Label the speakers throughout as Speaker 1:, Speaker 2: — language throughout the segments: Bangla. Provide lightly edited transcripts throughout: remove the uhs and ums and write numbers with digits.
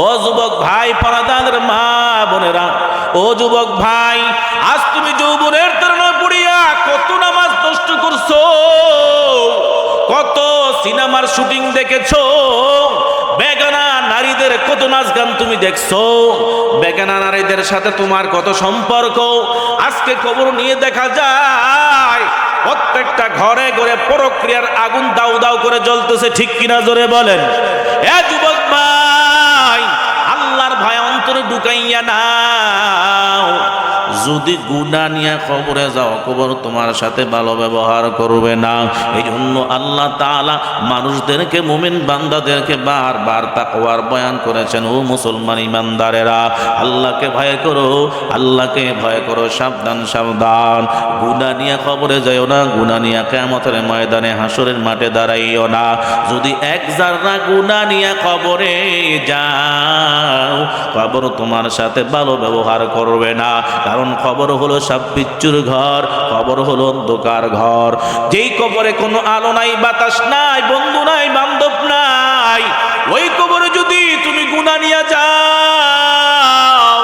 Speaker 1: ও যুবক ভাই, পর্দার মা বোনেরা, ও যুবক ভাই, আজ তুমি যৌবনের তাড়নায় পড়িয়া কত নামাজ নষ্ট করছো, কত সিনেমার শুটিং দেখেছো, বেগানা নারীদের কত নাচ গান তুমি দেখছো, বেগানা নারীদের সাথে তোমার কত সম্পর্ক। আজকে খবর নিয়ে দেখা যায় প্রত্যেকটা ঘরে ঘরে পরক্রিয়ার আগুন দাউ দাউ করে জ্বলতেছে, ঠিক কিনা জোরে বলেন। এ যুবক ভাই, আল্লাহর ভয় অন্তরে ঢুকাইয়া নাও। যদি গুনাহ নিয়ে কবরে যাও, কবর তোমার সাথে ভালো ব্যবহার করবে না। এই জন্য আল্লাহ তাআলা মানুষদেরকে, মুমিন বান্দাদেরকে বারবার তাকওয়ার বয়ান করেছেন। ও মুসলমান ইমানদারেরা, আল্লাহকে ভয় করো, আল্লাহকে ভয় করো, সাবধান সাবধান। গুনাহ নিয়ে কবরে যাইও না, গুনাহ নিয়ে কিয়ামতের ময়দানে হাসরের মাঠে দাঁড়াইও না। যদি এক জাররা গুনাহ নিয়ে কবরে যাও, কবর তোমার সাথে ভালো ব্যবহার করবে না। কারণ কবর হলো সাপ বিচ্ছুর ঘর, কবর হলো অন্ধকার ঘর। যেই কবরে কোনো আলো নাই, বাতাস নাই, বন্ধু নাই, বান্ধব নাই, ওই কবরে যদি তুমি গুনাহ নিয়ে যাও,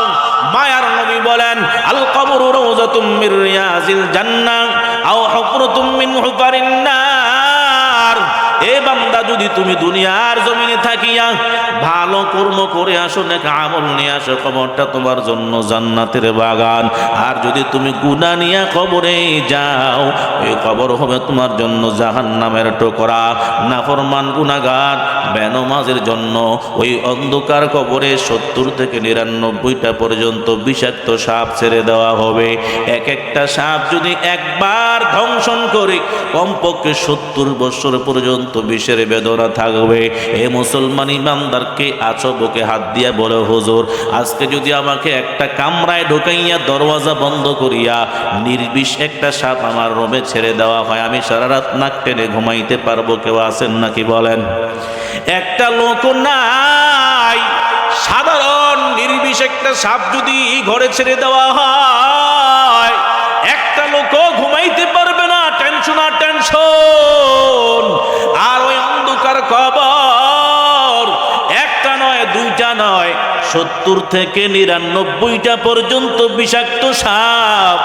Speaker 1: মায়ার নবী বলেন, আল কবরু রাউযাতুম মির রিয়াজিল জান্নাহ আও হুফরাতুম মিন হুফারিন নার। এ বান্দা, যদি তুমি দুনিয়ার জমিনে থাকিয়া ভালো কর্ম করে আসো, নেক আমল নিয়ে আসো, কবরটা তোমার জন্য জান্নাতের বাগান। আর যদি তুমি গুনাহ নিয়ে কবরে যাও, ওই কবর হবে তোমার জন্য জাহান্নামের টুকরা। নাফরমান গুনাহগার বেনামাজের জন্য ওই অন্ধকার কবরে 70 থেকে 99টা পর্যন্ত বিষাক্ত সাপ ছেড়ে দেওয়া হবে। এক একটা সাপ যদি একবার ধ্বংসন করে, কমপক্ষে 70 বছর পর্যন্ত বিষের বেদনা থাকবে। এ মুসলমান ইমানদারকে আছো বুকে হাত দিয়া বলে, হুজুর, আজকে যদি আমাকে একটা কামরায় ঢুকাইয়া দরওয়াজা বন্ধ করিয়া নির্বিষ একটা সাপ আমার রুমে ছেড়ে দেওয়া হয়, আমি সারা রাত নাক টেনে ঘুমাইতে পারবো? কেউ আছেন নাকি বলেন? একটা লোক নাই, সাধারণ নির্বিষ একটা সাপ যদি ঘরে ছেড়ে দেওয়া হয়, একটা লোকও ঘুমাইতে পারবে না, টেনশন আর টেনশন। আর ওই অন্ধকার কবর একটা নয়, দুইটা নয়, 70 থেকে 99টা পর্যন্ত বিষাক্ত সাপ,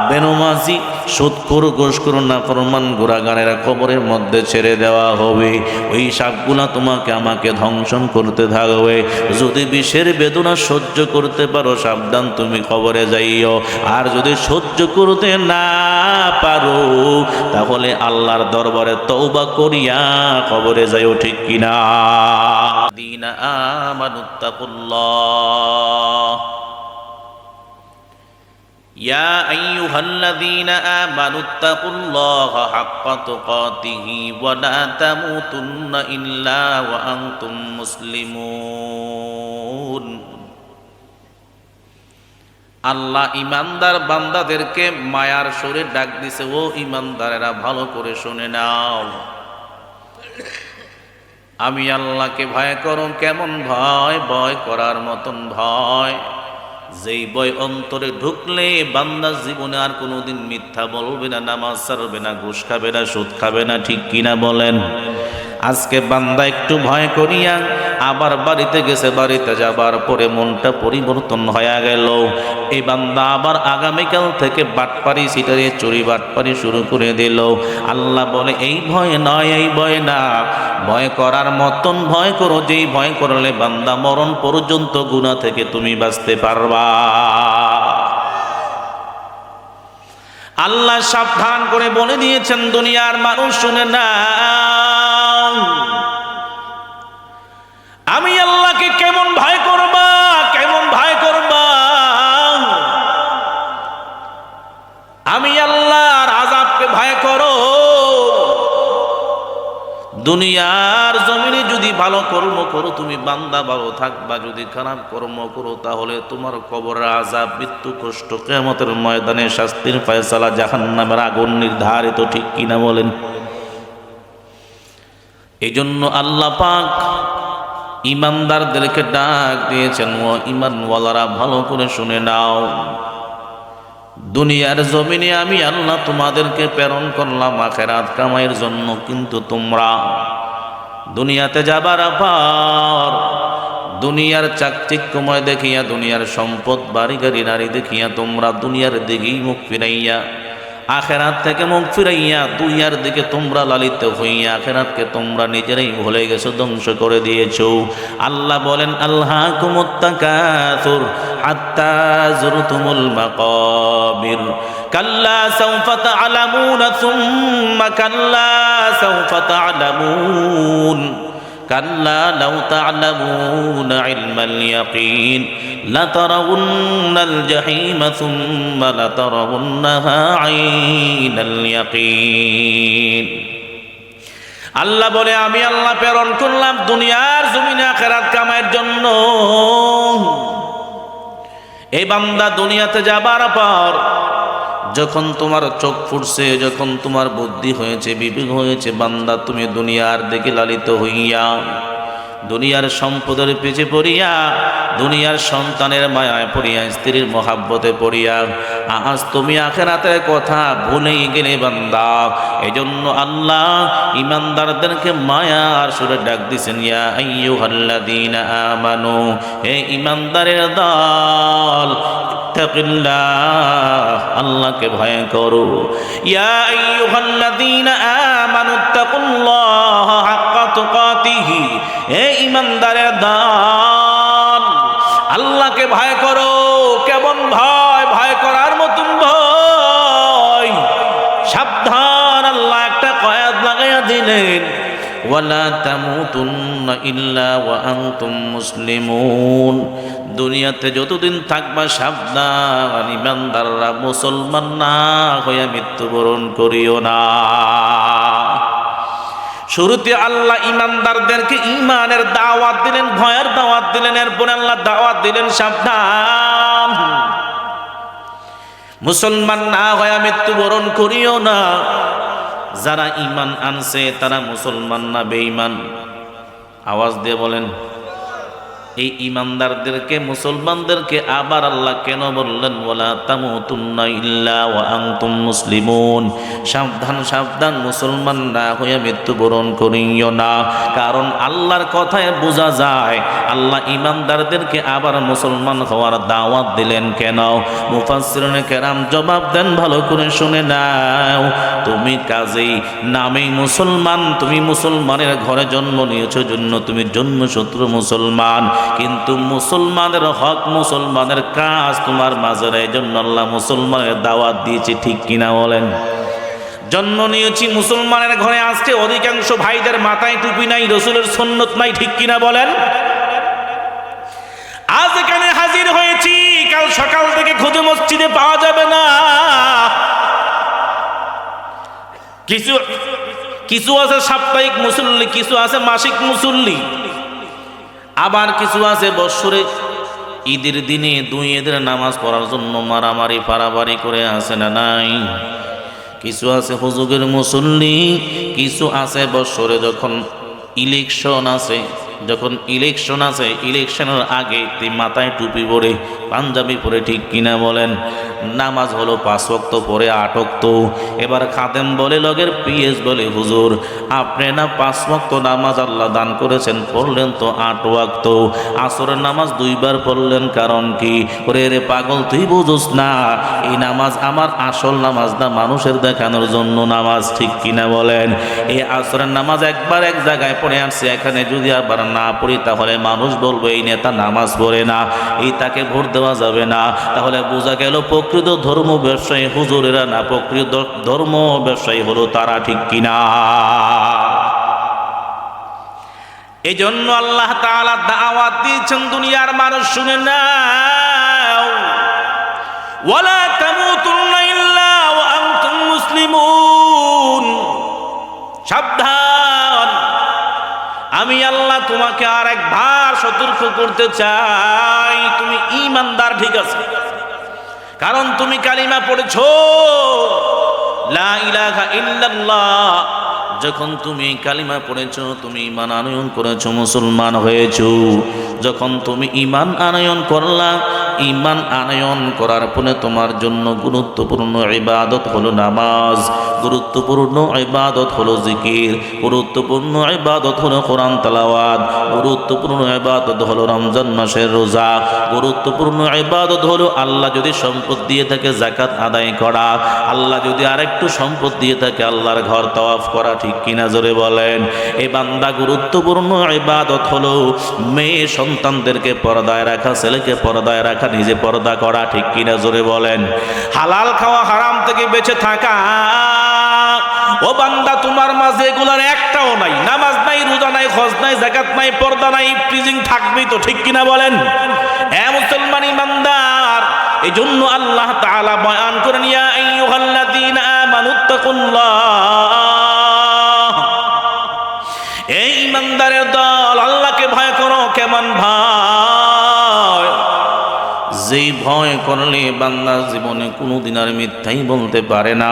Speaker 1: বেনমাজি, সুদখোর, ঘুষখোর, নাফরমান গুনাহগারেরা কবরের মধ্যে ছেড়ে দেওয়া হবে। ওই সাপগুলা তোমাকে আমাকে ধ্বংসন করতে থাকবে। যদি বিষের বেদনা সহ্য করতে পারো, সাবধান, তুমি কবরে যাইও। আর যদি সহ্য করতে না পারো, তাহলে আল্লাহর দরবারে তওবা করিয়া কবরে যাইও, ঠিক কিনা? দিনা আমানুত্তাকুল্লাহ। ইয়া আইয়ুহাল্লাযীনা আমানুত্তাকুল্লাহা হাক্কা তুকাতিহি ওয়া লা তামুতুন্না ইল্লা ওয়া আনতুম মুসলিমুন। আল্লাহ ইমানদার বান্দাদেরকে মায়ার সুরে ডাক দিছে, ও ইমানদারেরা, ভালো করে শুনে নাও। আমি আল্লাহকে ভয় করো। কেমন ভয়? ভয় করার মতন ভয়, যেই ভয় অন্তরে ঢুকলে বান্দা জীবনে আর কোনোদিন মিথ্যা বলবে না, নামাজ ছাড়বে না, ঘুষ খাবে না, সুদ খাবে না, ঠিক কিনা বলেন? আজকে বান্দা একটু ভয় করিয়া আবার বাড়িতে গেছে, বাড়িতে যাবার পরে মনটা পরিবর্তন হয়ে গেল। এই বান্দা আবার আগামীকাল থেকে বাটপারি, সিটারি, চুরি বাটপারি শুরু করে দিল। আল্লাহ বলে, এই ভয় নয়, এই ভয় না, ভয় করার মতন ভয় করো, যেই ভয় করলে বান্দা মরণ পর্যন্ত গুনাহ থেকে তুমি বাঁচতে পারবা। আল্লাহ সাবধান করে বলে দিয়েছেন, দুনিয়ার মানুষ শুনে না, আমি আল্লাহকে কেমন ভয় করবা, কেমন ভয় করবা? আমি আল্লাহর আযাবকে ভয় করো। দুনিয়ার জমিনে যদি ভালো কর্ম করো, তুমি বান্দা ভালো থাকবা। যদি খারাপ কর্ম করো, তাহলে তোমার কবরের আযাব, মৃত্যু, কষ্ট, কিয়ামতের ময়দানে শাস্তির ফয়সালা, জাহান্নামের আগুন নির্ধারিত, ঠিক কিনা বলেন? এই জন্য আল্লাহ পাক ইমানদারদেরকে ডাক দিয়েছেন, ও ইমানওয়ালারা, ভালো করে শুনে নাও। দুনিয়ার জমিনে আমি আল্লাহ তোমাদেরকে প্রেরণ করলাম আখিরাত কামাইয়ের জন্য, কিন্তু তোমরা দুনিয়াতে যাবার পর দুনিয়ার চাকচিক্যময় দেখিয়া, দুনিয়ার সম্পদ বাড়ি গাড়ি নারী দেখিয়া তোমরা দুনিয়ার দিকেই মুখ ফিরাইয়া, আখেরাত থেকে মুখ ফিরাইয়া দুনিয়ার দিকে তোমরা লালিত হইয়া আখেরাতকে তোমরা নিজেরাই ভুলে গেছো, ধ্বংস করে দিয়েছো। আল্লাহ বলেন আল্হাকুমুত তাকাসুর হাত্তা যুরতুমুল মাকাবির কাল্লা সাউফা তা'লামুনা সুম্মা কাল্লা সাউফা তা'লামুন কাল্লা লাউ তা'লামুনা ইলমাল ইয়াকিন লাতারাউন্নাল জাহিমা সুম্মা লাতারাউন্নাহা আইনাল ইয়াকিন। আল্লাহ বলে আমি আল্লাহ প্রেরণ করলাম দুনিয়ার জমিনে আখিরাত কামাইয়ের জন্য। এই বান্দা দুনিয়াতে যাবার পর যখন তোমার চোখ ফুটছে, যখন তোমার বুদ্ধি হয়েছে, বিবেক হয়েছে, বান্দা তুমি দুনিয়ার দিকে লালিত হইয়া, দুনিয়ার সম্পদের পিছে পড়িয়া, দুনিয়ার সন্তানের মায়ায় পড়িয়া, স্ত্রীর মহাব্বতে পড়িয়া আজ তুমি আখিরাতের কথা ভুলেই গেলে বান্দা। এজন্য আল্লাহ ইমানদারদেরকে মায়ার সুরে ডাক দিছেন, ইয়া আইয়ুহাল্লাযীনা আমানু, হে ইমানদারের দল, ইত্তাকিল্লাহ, আল্লাহকে ভয় করো। ইয়া আইয়ুহাল্লাযীনা আমানু ইত্তাকুল্লাহা হাক্কা তুকাতিহি, হে ইমানদারের দল, আল্লাহকে ভয় করো। কেমন ভয়? ভয় করার মতন ভয়। সাবধান, আল্লাহ একটা কয়াত লাগাইয়া দিলেন, ওয়ালা তামুতুন্না ইল্লা ওয়া আনতুম মুসলিমুন। দুনিয়াতে যতদিন থাকবা সাবধান, ইমানদাররা মুসলমান না হইয়া মৃত্যুবরণ করিও না। শুরুতে আল্লাহ ইমানদারদেরকে ঈমানের দাওয়াত দিলেন, ভয়ের দাওয়াত দিলেন, এরপরে আল্লাহ দাওয়াত দিলেন সাবধান, মুসলমান না হয়ে মৃত্যুবরণ করিও না। যারা ঈমান আনছে তারা মুসলমান না বেঈমান? আওয়াজ দিয়ে বলেন। এই ঈমানদারদেরকে, মুসলমানদেরকে আবার আল্লাহ কেন বললেন ওয়ালা তামুতুন্না ইল্লা ওয়া আনতুম মুসলিমুন? সাবধান, সাবধান, মুসলমান না হয়ে মৃত্যুবরণ করিও না। কারণ আল্লাহর কথায় বোঝা যায় আল্লাহ ঈমানদারদেরকে আবার মুসলমান হওয়ার দাওয়াত দিলেন কেন? মুফাসসিরুনে কেরাম জবাব দেন, ভালো করে শুনে নাও। তুমি কাজেই নামেই মুসলমান, তুমি মুসলমানের ঘরে জন্ম নিয়েছো, জন্য তুমি জন্মসূত্র মুসলমান, কিন্তু মুসলমানের হক, মুসলমানের কাজ তোমার মাঝে নেই। জন্য আল্লাহ মুসলমানের দাওয়াত দিয়েছে, ঠিক কিনা বলেন? জন্ম নিয়েছি মুসলমানের ঘরে, আজকে অধিকাংশ ভাইদের মাথায় টুপি নাই, রসুলের সুন্নত নাই, ঠিক কিনা বলেন? আজ এখানে হাজির হয়েছি, কাল সকাল থেকে খুঁজে মসজিদে পাওয়া যাবে না। কিছু আছে সাপ্তাহিক মুসল্লি, কিছু আছে মাসিক মুসল্লি, আবার কিছু আছে বৎসরে ঈদের দিনে দুই ঈদের নামাজ পড়ার জন্য মারামারি পারাবারি করে আসে না নাই? কিছু আছে হুজুগের মুসল্লি, কিছু আছে বৎসরে যখন ইলেকশন আছে, যখন ইলেকশন আছে, ইলেকশনের আগে মাথায় টুপি পরে, পাঞ্জাবি পরে, ঠিক কিনা বলেন? নামাজ হলো 5 ওয়াক্ত পরে 8 ওয়াক্ত। এবার খাদেম বলে, লগের পিএস বলে, হুজুর আপনি না 5 ওয়াক্ত নামাজ আল্লাহ দান করেছেন, পড়লেন তো 8 ওয়াক্ত। আসরের নামাজ 2 বার পড়লেন, কারণ কি? ওরে রে পাগল, তুই বুঝোস না, এই নামাজ আমার আসল নামাজ না, মানুষের দেখানোর জন্য নামাজ, ঠিক কিনা বলেন? এই আসরের নামাজ একবার এক জায়গায় পড়ে আসছে, এখানে যদি আবার না পড়ি তাহলে মানুষ বলবে এই নেতা নামাজ পড়ে না, এই তাকে ভোট দেওয়া যাবে না। তাহলে বোঝা গেল প্রকৃত ধর্ম ব্যবসায়ী হুজুরেরা না, প্রকৃত ধর্ম ব্যবসায়ী হলো তারা, ঠিক কিনা? এই জন্য আল্লাহ তাআলা দাওয়াত দিয়েছেন, দুনিয়ার মানুষ শুনে নাও, ওয়ালা তামুতুন্না ইল্লা ওয়া আনতুম মুসলিমুন। সাবধান, আমি আল্লাহ তোমাকে আর একবার সতর্ক করতে চাই, তুমি ঈমানদার ঠিক আছে, কারণ তুমি কালিমা পড়েছো, লা ইলাহা ইল্লাল্লাহ। যখন তুমি কালিমা পড়েছো, তুমি ঈমান আনয়ন করেছো, মুসলমান হয়েছো। যখন তুমি ঈমান আনয়ন করলা, ঈমান আনয়ন করার পরে তোমার জন্য গুরুত্বপূর্ণ ইবাদত হলো নামাজ। গুরুত্বপূর্ণ ইবাদত হলো জিকির, গুরুত্বপূর্ণ ইবাদত হলো কোরআন তেলাওয়াত, গুরুত্বপূর্ণ ইবাদত হলো রমজান মাসের রোজা, গুরুত্বপূর্ণ ইবাদত হলো আল্লাহ যদি সম্পদ দিয়ে থাকে যাকাত আদায় করা, আল্লাহ যদি আরেকটু সম্পদ দিয়ে থাকে আল্লাহর ঘর তাওয়াফ করা। ঠিক কিনা জোরে বলেন। এই বান্দা গুরুত্বপূর্ণ ইবাদত হলো মেয়ে সন্তানদেরকে পর্দায় রাখা, ছেলেকে পর্দায় রাখা, নিজে পর্দা করা। ঠিক কিনা জোরে বলেন। হালাল খাওয়া, হারাম থেকে বেঁচে থাকা। ও বান্দা, তোমার মাঝে এগুলার একটাও নাই। নামাজ নাই, রোজা নাই, হজ নাই, যাকাত নাই, পর্দা নাই, প্রিজিং থাকবেই তো। ঠিক কিনা বলেন। এ মুসলমান ইমানদার, এই জন্য আল্লাহ তাআলা বয়ান করেন, ইয়া আইয়ুহাল্লাযীনা আমানুত্তাকুল্লাহ, এই ইমানদারের দল, আল্লাহকে ভয় করো। কেমন ভয়? যেই ভয় করলে বান্দা জীবনে কোনোদিন আর মিথ্যাই বলতে পারে না।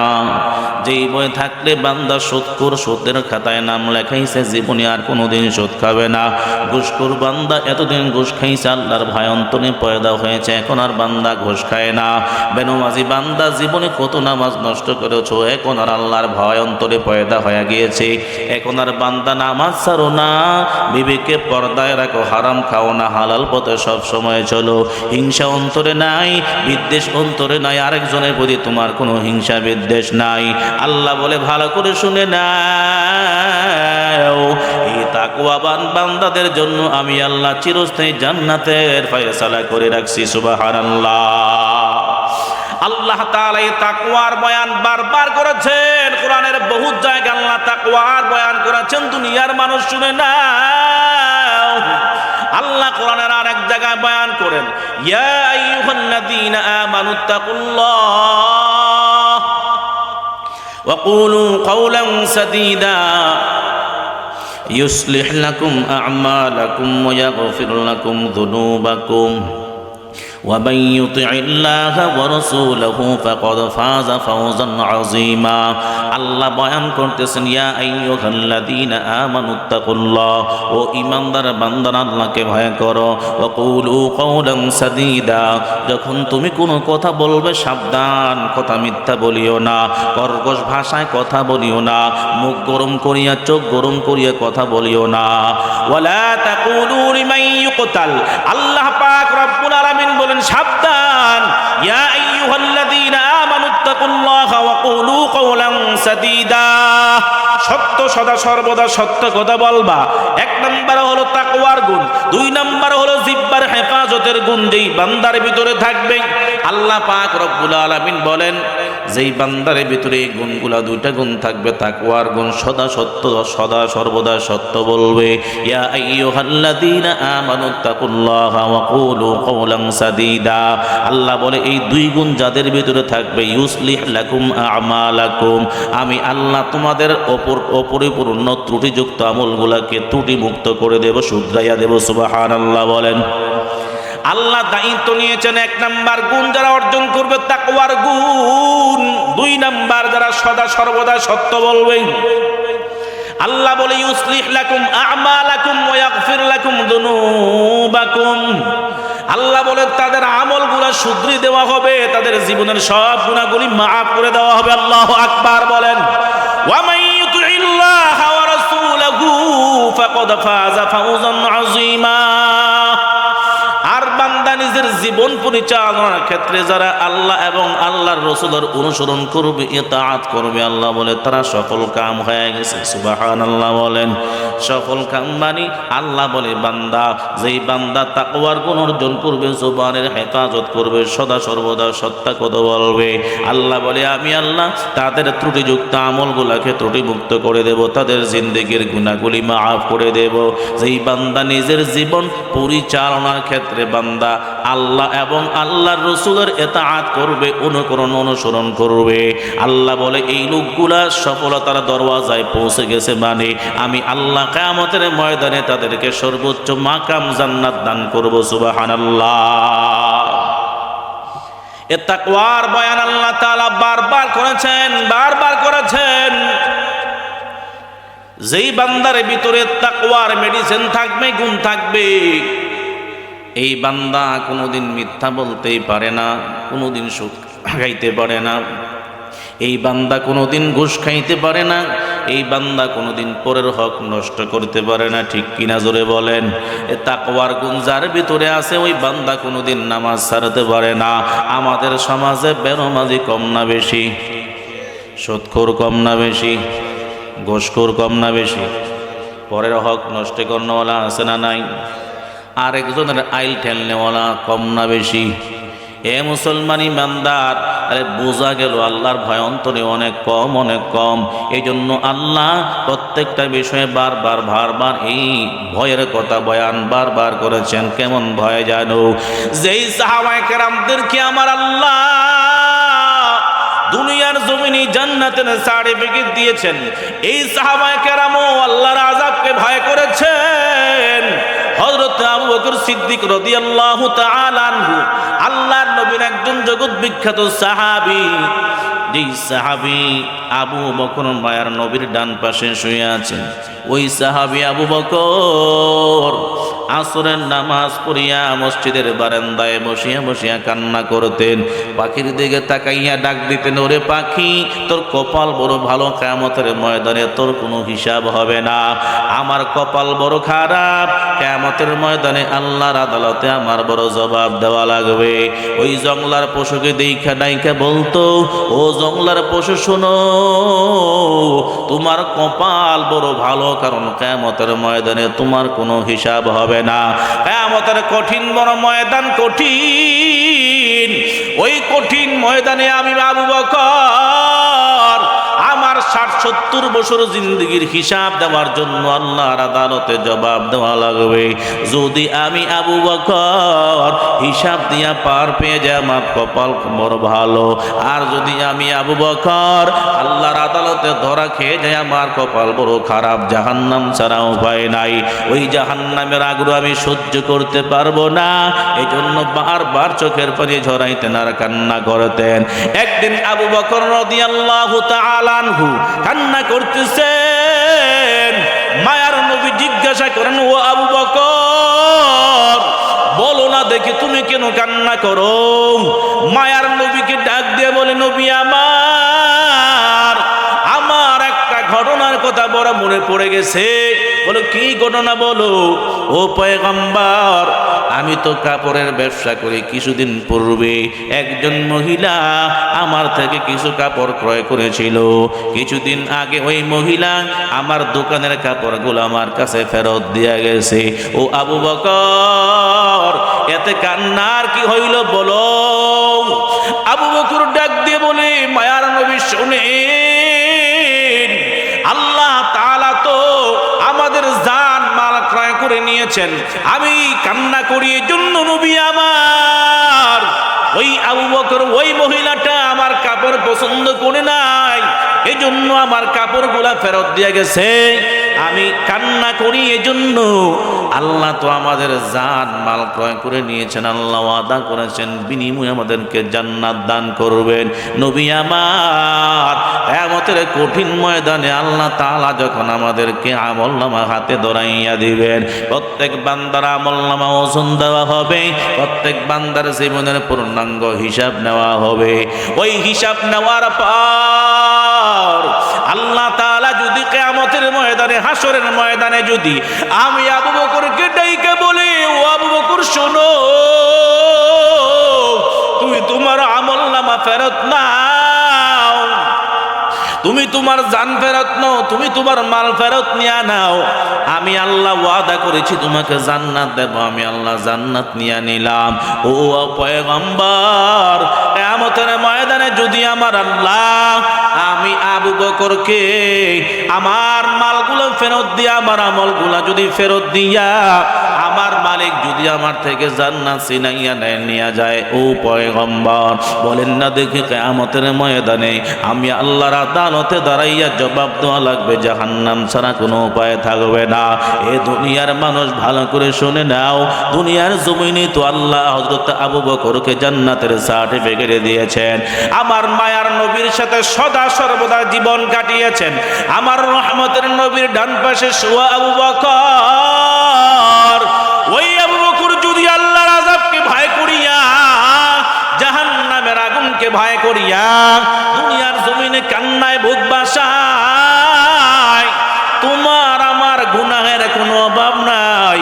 Speaker 1: যেই ভয় থাকলে বান্দা সুদখোর, সুদের খাতায় নাম লেখাইছে, জীবনে আর কোনোদিন সুদ খাবে না। ঘুষখোর বান্দা এতদিন ঘুষ খাইছে, আল্লাহর ভয় অন্তরে পয়দা হয়েছে, এখন আর বান্দা ঘুষ খায় না। বেনমাজি বান্দা জীবনে কত নামাজ নষ্ট করেছো, এখন আর আল্লাহর ভয় অন্তরে পয়দা হয়ে গিয়েছে, এখন আর বান্দা নামাজ ছাড়ো না, বিবেকে পর্দায় রাখো, হারাম খাও না, হালাল পথে সব সময় চলো। হিংসা অন্তরে নাই, বিদ্বেষ অন্তরে নাই, আরেকজনের প্রতি তোমার কোনো হিংসা বিদ্বেষ নাই। আল্লাহ বলে ভালো করে শুনে নাও, এই তাকওয়াবান বান্দাদের জন্য আমি আল্লাহ চিরস্থায়ী জান্নাতের ফয়সালা করে রাখছি। সুবহানাল্লাহ। আল্লাহ তাআলা এই তাকওয়ার বয়ান বারবার করেছেন কোরআনের বহু জায়গায়। আল্লাহ তাকওয়ার বয়ান করেছেন, দুনিয়ার মানুষ শুনে নাও। আল্লাহ কোরআনের আরেক জায়গায় বয়ান করেন, ইয়া আইয়ুহাল্লাযীনা আমানুত্তাকুল্লাহ ওয়া কুলু কাওলান সাদীদা ইউসলিহ লাকুম আ'মালাকুম ওয়া ইয়াগফির লাকুম যুনুবাকুম ومن يطع الله ورسوله فقد فاز فوزا عظيما। আল্লাহ বয়ান করতেছেন, ইয়া আইয়ুহাল্লাযীনা আমানুত্তাকুল্লাহ, ও ঈমানদার বান্দারা আল্লাহকে ভয় করো। ওয়া কুলু কাওলান সাদীদা, যখন তুমি কোনো কথা বলবে সাবধান, কথা মিথ্যা বলিও না, কর্কশ ভাষায় কথা বলিও না, মুখ গরম করিয়া চোখ গরম করিয়া কথা বলিও না। ওয়ালা তাকুলু লিমান ইউকতাল, আল্লাহ পাক রব্বুল আলামিন বলেন সাবধান, ইয়া আইয়ুহাল্লাযীনা আমানুত্তাকুল্লাহা ওয়া কুলু কাওলান সাদীদা, সত্য সদা সর্বদা সত্য কথা বলবা। এক নাম্বার হলো তাকওয়ার গুণ, দুই নাম্বার হলো জিহ্বার হেফাজতের গুণ যেই বান্দার ভিতরে থাকবে। আল্লাহ পাক রব্বুল আলামিন বলেন, যেই বান্দার ভিতরে এই গুণগুলা, দুইটা গুণ থাকবে, তাকওয়ার গুণ, সদা সত্য, সদা সর্বদা সত্য বলবে। ইয়া আইয়ুহাল্লাযীনা আমানুত্তাকুল্লাহা ওয়া কুলু কাওলান সাদীদা, আল্লাহ বলে এই দুই গুণ যাদের ভিতরে থাকবে, ইউসলিহ লাকুম আ'মালাকুম, আমি আল্লাহ তোমাদের অপরিপূর্ণ ত্রুটিযুক্ত আমলগুলাকে ত্রুটিমুক্ত করে দেব, শুধরাইয়া দেব। সুবহানাল্লাহ বলেন। আল্লাহ দায়িত্ব নিয়েছেন, এক নাম্বার গুণ যারা অর্জন করবে তাকওয়ার গুণ, দুই নাম্বার যারা সদা সর্বদা সত্য বলবে। আল্লাহ বলে ইউসলিহ লাকুম আ'মালাকুম ওয়া ইয়াগফির লাকুম যুনুবাকুম, আল্লাহ বলে তাদের আমলগুলো শুধরে দেওয়া হবে, তাদের জীবনের সব গুনাহগুলি মাফ করে দেওয়া হবে। আল্লাহু আকবার বলেন। ওয়া মান ইউতিইল্লাহা ওয়া রাসূলাহু ফাকাদ ফাযা ফাওজান আযীমা, আর বান্দা নিজের জীবন পরিচালনার ক্ষেত্রে যারা আল্লাহ এবং আল্লাহর রাসূলের অনুসরণ করবে, ইতাআত করবে, আল্লাহ বলে তারা সফল কাম হয়ে গেছে। সুবহানাল্লাহ বলেন। সফল কাম মানে আল্লাহ বলে বান্দা, যেই বান্দা তাকওয়ার গুণ অর্জন করবে, জবানের হেফাজত করবে, সদা সর্বদা সত্য কথা বলবে, আল্লাহ বলে আমি আল্লাহ তাদের ত্রুটিযুক্ত আমলগুলোকে ত্রুটিমুক্ত করে দেব, তাদের জিন্দেগির গুনাহগুলি মাফ করে দেব। যেই বান্দা নিজের জীবন পরিচালনার ক্ষেত্রে বান্দা আল্লাহ এবং আল্লাহর রাসূলের ইতাআত করবে, অনুকরণ অনুসরণ করবে, আল্লাহ বলে এই লোকগুলা সফলতার দরওয়াজায় পৌঁছে গেছে, মানে আমি আল্লাহ কিয়ামতের ময়দানে তাদেরকে সর্বোচ্চ মাকাম জান্নাত দান করব। সুবহানাল্লাহ। এ তাকওয়ার বয়ান আল্লাহ তাআলা বারবার করেছেন। যেই বান্দার ভিতরে তাকওয়ার মেডিসিন থাকবে, গুণ থাকবে, এই বান্দা কোনোদিন মিথ্যা বলতেই পারে না, কোনোদিন সুদ খাইতে পারে না। এই বান্দা কোনোদিন ঘুষ খাইতে পারে না, এই বান্দা কোনোদিন পরের হক নষ্ট করতে পারে না, ঠিক কিনা জোরে বলেন। এ তাকওয়ার গুণ যার ভিতরে আছে ওই বান্দা কোনোদিন নামাজ ছাড়তে পারে না। আমাদের সমাজে বেনামাজি কম না বেশি? সুদখোর কম না বেশি? ঘুষখোর কম না বেশি? পরের হক নষ্ট করানোওয়ালা আছে না নাই? আরেকজনের আইল ঠেলনেওয়ালা কম না বেশি? এ মুসলমান ইমানদার, আরে বোঝা গেল আল্লাহর ভয় অন্তরে অনেক কম, অনেক কম। এই জন্য আল্লাহ প্রত্যেকটা বিষয়ে বারবার এই ভয়ের কথা বয়ান বারবার করেছেন। কেমন ভয় জানো? যেই সাহাবায়ে কেরামদেরকে আমার আল্লাহ দুনিয়ার জমিনে জান্নাতের সার্টিফিকেট দিয়েছেন, এই সাহাবায়ে কেরামও আল্লাহর আযাবকে ভয় করেছেন। হযরত আবু বকর সিদ্দিক রাদিয়াল্লাহু তাআলা আনহু আল্লাহর নবীর একজন জগৎ বিখ্যাত সাহাবী। যেই সাহাবী আবু বকর মায়ার নবীর ডান পাশে শুয়ে আছেন, ওই সাহাবী আবু বকর আসরের নামাজ পড়িয়া মসজিদের বারান্দায় বসিয়া কান্না করতেন। পাখির দিকে তাকাইয়া ডাক দিতেন, ওরে পাখি, তোর কপাল বড় ভালো, কিয়ামতের ময়দানে তোর কোনো হিসাব হবে না। আমার কপাল বড় খারাপ, কিয়ামতের ময়দানে আল্লাহর আদালতে আমার বড় জবাব দেওয়া লাগবে। ওই জংলার পশুকে দেখা ডাইকা বলতো, ও জংলার পশু শোনো, তোমার কপাল বড় ভালো, কারণ কিয়ামতের ময়দানে তোমার কোনো হিসাব হবে না। কিয়ামতের কঠিন বড় ময়দান, কঠিন। ওই কঠিন ময়দানে আমি আবু বকর আমার 60-70 বছর জিন্দেগির হিসাব দেওয়ার জন্য আল্লাহর আদালতে জবাব দেওয়া লাগবে। যদি আমি আবু বকর হিসাব দিয়া পার পেয়ে যাই, আমার কপাল বড় ভালো। আর যদি আমি আবু বকর আল্লাহর আদালতে ধরা খেয়ে যাই, আমার কপাল বড় খারাপ, জাহান্নাম ছাড়া উপায় নাই। ওই জাহান্নামের আগুন আমি সহ্য করতে পারবো না। এই জন্য বারবার চোখের পানি ঝরাইতেন আর কান্না করতেন। একদিন আবু বকর রাদিয়াল্লাহু তাআলা আনহু কান্না করতেছেন। মায়ার নবী জিজ্ঞাসা করেন, ও আবু বকর, বলো না দেখি তুমি কেন কান্না করো? মায়ার নবীকে ডাক দিয়ে বলে, নবী আমার একটা ঘটনার কথা বড় মনে পড়ে গেছে। বলো কি ঘটনা বলো? ও পয়গম্বর, আমি তো কাপড়ের ব্যবসা করি। কিছুদিন পূর্বে একজন মহিলা আমার থেকে কিছু কাপড় ক্রয় করেছিল। কিছুদিন আগে ওই মহিলা আমার দোকানের কাপড়গুলো আমার কাছে ফেরত দিয়ে গেছে। ও আবু বকর, এতে কান্নার কি হইল বলো? আবু বকর ডাক দিয়ে বলে, মায়ার নবী শুনেন, আল্লাহ তাআলা তো আমাদের জান মাল ক্রয় করে নিয়েছেন। আমি কান্না করি এই জন্য নবী আমার, ওই আবু বকর ওই মহিলাটা আমার কাপড় পছন্দ করে নাই, এই জন্য আমার কাপড়গুলা ফেরত দিয়ে গেছে। আমি কান্না করি এজন্য। আল্লাহ তো আমাদের জান মাল ক্রয় করে নিয়েছেন, আল্লাহ ওয়াদা করেছেন বিনিময়ে আমাদেরকে জান্নাত দান করবেন। নবী আমার, কিয়ামতের কঠিন ময়দানে আল্লাহ তাআলা যখন আমাদেরকে আমলনামা হাতে ধরাইয়া দিবেন, প্রত্যেক বান্দার আমলনামা ওজন দেওয়া হবে, প্রত্যেক বান্দার জীবনের পূর্ণাঙ্গ হিসাব নেওয়া হবে। ওই হিসাব নেওয়ার পর আল্লাহ তাআলা যদি কিয়ামতের ময়দানে, হাসরের ময়দানে যদি আমি আবু বকরকে ডাইকা বলি, ও আবু বকর শোনো, তুমি তোমার আমলনামা ফেরত নাও, তুমি তোমার জান ফেরত নাও, তুমি তোমার মাল ফেরত নিয়ে নাও। আমি আল্লাহ ওয়াদা করেছি তোমাকে জান্নাত দেব, আমি আল্লাহ জান্নাত নিয়ে নিলাম। ও পয়গম্বর, কিয়ামতের ময়দানে যদি আমার আল্লাহ আমি আবু বকরকে আমার মালগুলো ফেরত দিয়া, আমার আমলগুলা যদি ফেরত দিয়া, আমার মালিক যদি আমার থেকে জান্নাত ছিনাইয়া নিয়ে যায়, ও পয়গম্বর বলেন না দেখি কিয়ামতের ময়দানে আমি আল্লাহর আদালতে দাঁড়াইয়া জবাব দেওয়া লাগবে, জাহান্নাম ছাড়া কোনো উপায় থাকবে না। এ দুনিয়ার মানুষ ভালো করে শুনে নাও, দুনিয়ার জমিনে তো আল্লাহ হযরত আবু বকরকে জান্নাতের সার্টিফিকেট দিয়েছেন। আমার মায়ার নবীর সাথে সদা সর্বদা জীবন কাটিয়েছেন। আমার রহমতের নবীর ডান পাশে শুয়া আবু বকর, ওই আবু বকর যদি আল্লাহর আযাবকে ভয় করিয়া, জাহান্নামের আগুনকে ভয় করিয়া দুনিয়ার জমিনে জমিনে কান্নায় বুক বাসায়, তোমার আমার গুনাহের কোনো অভাব নাই।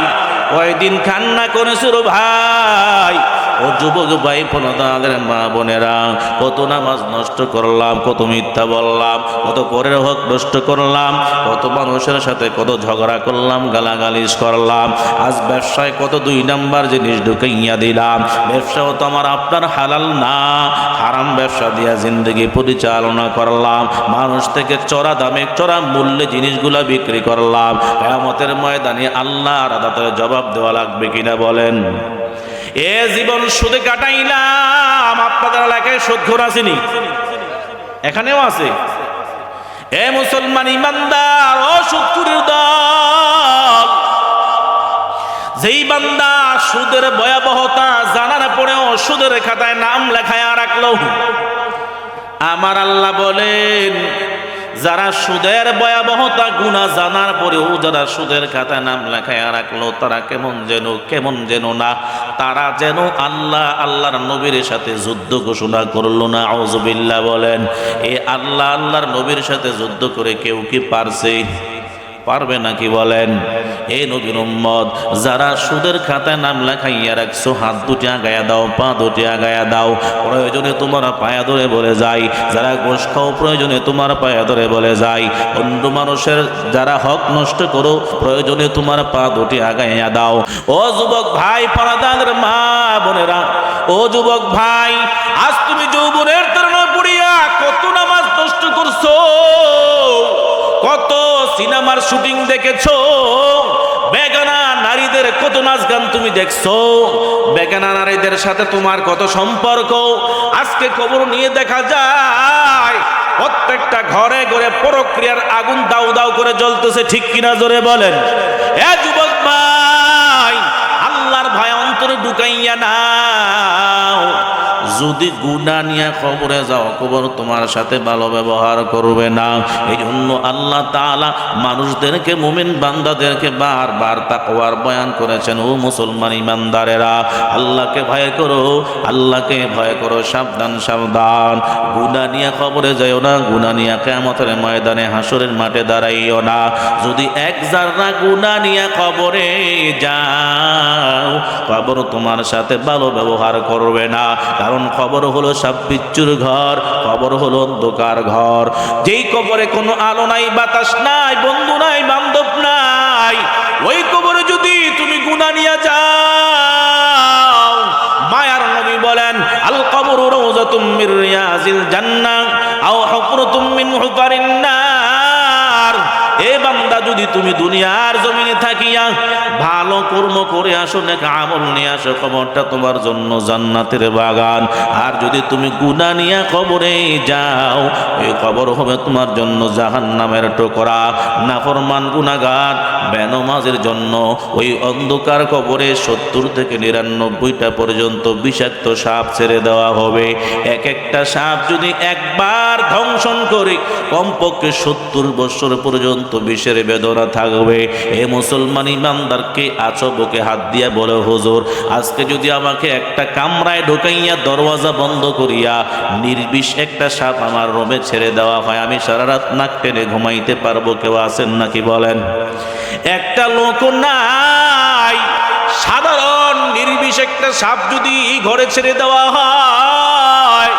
Speaker 1: কয়দিন কান্না করেছিল ভাই, ও যুবক ভাই পনতাদের মা বোনেরা, কত নামাজ নষ্ট করলাম, কত মিথ্যা বললাম, কত পরের হক নষ্ট করলাম, কত মানুষের সাথে কত ঝগড়া করলাম, গালাগালিজ করলাম। আজ ব্যবসায় কত 2 নাম্বার জিনিস ঢুকাইয়া দিলাম। ব্যবসাও তো আমার আপনার হালাল না, হারাম ব্যবসা দিয়া জিন্দগি পরিচালনা করলাম। মানুষ থেকে চড়া দামে চড়া মূল্যে জিনিসগুলা বিক্রি করলাম। কিয়ামতের ময়দানে আল্লাহর আদালতে জবাব দেওয়া লাগবে কিনা বলেন? এ জীবন সুদে কাটাইলাম। আপনাদের এলাকায় সুদখোর আসেনি? এখানেও আছে। এ মুসলমান ইমানদার, ও সুদখোরের দল, যেই বান্দা সুদের ভয়াবহতা জানার পরেও সুদের খাতায় নাম লেখায় রাখলো, আমার আল্লাহ বলেন, যারা সুদের ভয়াবহতা গুনাহ জানার পরেও যারা সুদের খাতায় নাম লেখায় রাখলো, তারা কেমন যেন না, তারা যেন আল্লাহর নবীর সাথে যুদ্ধ ঘোষণা করলো না। আউযুবিল্লাহ বলেন। এই আল্লাহর নবীর সাথে যুদ্ধ করে কেউ কি পারছে? পারবে নাকি বলেন? এই নবীর উম্মত যারা সুদের খাতায় নাম লেখাইয়া রাখছো, হাত দুটি আগায়া দাও, পা দুটি আগায়া দাও। প্রয়োজনে তোমার পায়া ধরে বলে যাই, যারা ঘুষ খাও প্রয়োজনে তোমার পায়া ধরে বলে যাই। অন্য মানুষের যারা হক নষ্ট করো, প্রয়োজনে তোমার পা দুটি আগাইয়া দাও। ও যুবক ভাই, পর্দার মা বোনেরা, ও যুবক ভাই, আজ তুমি যৌবনের তরুণায় পড়িয়া কত নামাজ নষ্ট করছো, কত সিনেমার শুটিং দেখেছো, বেগানা নারীদের কত নাচ গান তুমি দেখছো, বেগানা নারীদের সাথে তোমার কত সম্পর্ক। আজকে খবর নিয়ে দেখা যায় প্রত্যেকটা ঘরে ঘরে পরক্রিয়ার আগুন দাউ দাউ করে জ্বলতেছে। ঠিক কিনা জোরে বলেন? এ যুবক ভাই, আল্লাহর ভয় অন্তরে ঢুকাইয়া নাও। যদি গুনাহ নিয়ে কবরে যাও, কবর তোমার সাথে ভালো ব্যবহার করবে না। এই জন্য আল্লাহ তাআলা মানুষদেরকে, মুমিন বান্দাদেরকে বারবার তাকওয়ার বয়ান করেছেন। ও মুসলমান ইমানদারেরা, আল্লাহকে ভয় করো, আল্লাহকে ভয় করো, সাবধান সাবধান। গুনাহ নিয়ে কবরে যাইও না, গুনাহ নিয়ে কিয়ামতের ময়দানে হাসরের মাঠে দাঁড়াইও না। যদি এক জাররা গুনাহ নিয়ে কবরে যাও, কবর তোমার সাথে ভালো ব্যবহার করবে না। কারণ কবর হলো সাপ বিচ্ছুর ঘর, কবর হলো অন্ধকার ঘর। যেই কবরে কোনো আলো নাই, বাতাস নাই, বন্ধু নাই, বান্ধব নাই, ওই কবরে যদি তুমি গুনাহ নিয়ে যাও, মায়ার নবী বলেন, আল কবরু রাউযাতুম মির রিয়াজিল জান্নাহ আও হুফরাতুম মিন হুফারিন নার। এ বান্দা, যদি তুমি দুনিয়ার জমিনে থাকিয়া ভালো কর্ম করে আসো, নেক আমল নিয়ে আসো, কবরটা তোমার জন্য জান্নাতের বাগান। আর যদি তুমি গুনাহ নিয়ে কবরে যাও, এই কবর হবে তোমার জন্য জাহান্নামের টুকরা। নাফরমান গুনাহগার বেনামাজের জন্য ওই অন্ধকার কবরে 70 থেকে 99টা পর্যন্ত বিষাক্ত সাপ ছেড়ে দেওয়া হবে। এক একটা সাপ যদি একবার ধ্বংসন করে, কমপক্ষে 70 বছর পর্যন্ত বিষের বেদনা থাকবে। এ মুসলমান ইমানদারকে আছো বুকে হাত দিয়া বলে, হুজুর, আজকে যদি আমাকে একটা কামরায় ঢুকাইয়া দরওয়াজা বন্ধ করিয়া নির্বিষ একটা সাপ আমার রুমে ছেড়ে দেওয়া হয়, আমি সারা রাত নাক টেনে ঘুমাইতে পারবো? কেউ আছেন নাকি বলেন? একটা লোক নাই, সাধারণ নির্বিষ একটা সাপ যদি ঘরে ছেড়ে দেওয়া হয়,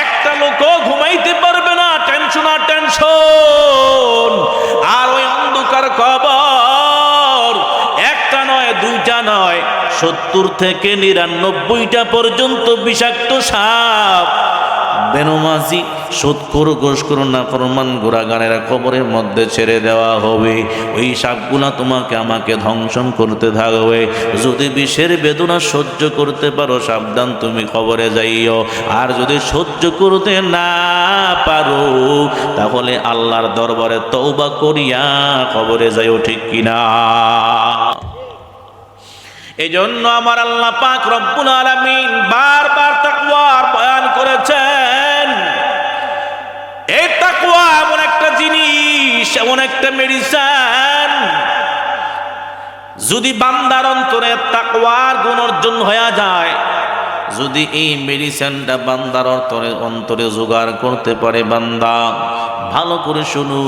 Speaker 1: একটা লোকও ঘুমাইতে পারবে না। টেনশন আর টেনশন। আর ওই অন্ধকার কবর একটা নয়, দুইটা নয়, 70 থেকে 99টা পর্যন্ত বিষাক্ত সাপ বেনমাজি, সুদখোর, ঘুষখোর, নাফরমান গুনাহগারেরা কবরের মধ্যে ছেড়ে দেওয়া হবে। ওই সাপগুলা তোমাকে আমাকে ধ্বংসন করতে থাকবে। যদি বিষের বেদনা সহ্য করতে পারো, সাবধান, তুমি কবরে যাইও। আর যদি সহ্য করতে না পারো, তাহলে আল্লাহর দরবারে তওবা করিয়া কবরে যাইও। ঠিক কিনা? এই জন্য আমার আল্লাহ পাক রব্বুল আলামিন বারবার তাকওয়ার বয়ান করেছেন। এই তাকওয়া এমন একটা জিনিস, এমন একটা মেডিসিন, যদি বান্দার অন্তরে তাকওয়ার গুণ অর্জন হয়ে যায়, যদি এই মেডিসিনটা বান্দার অন্তরে জোগাড় করতে পারে, বান্দা ভালো করে শুনু,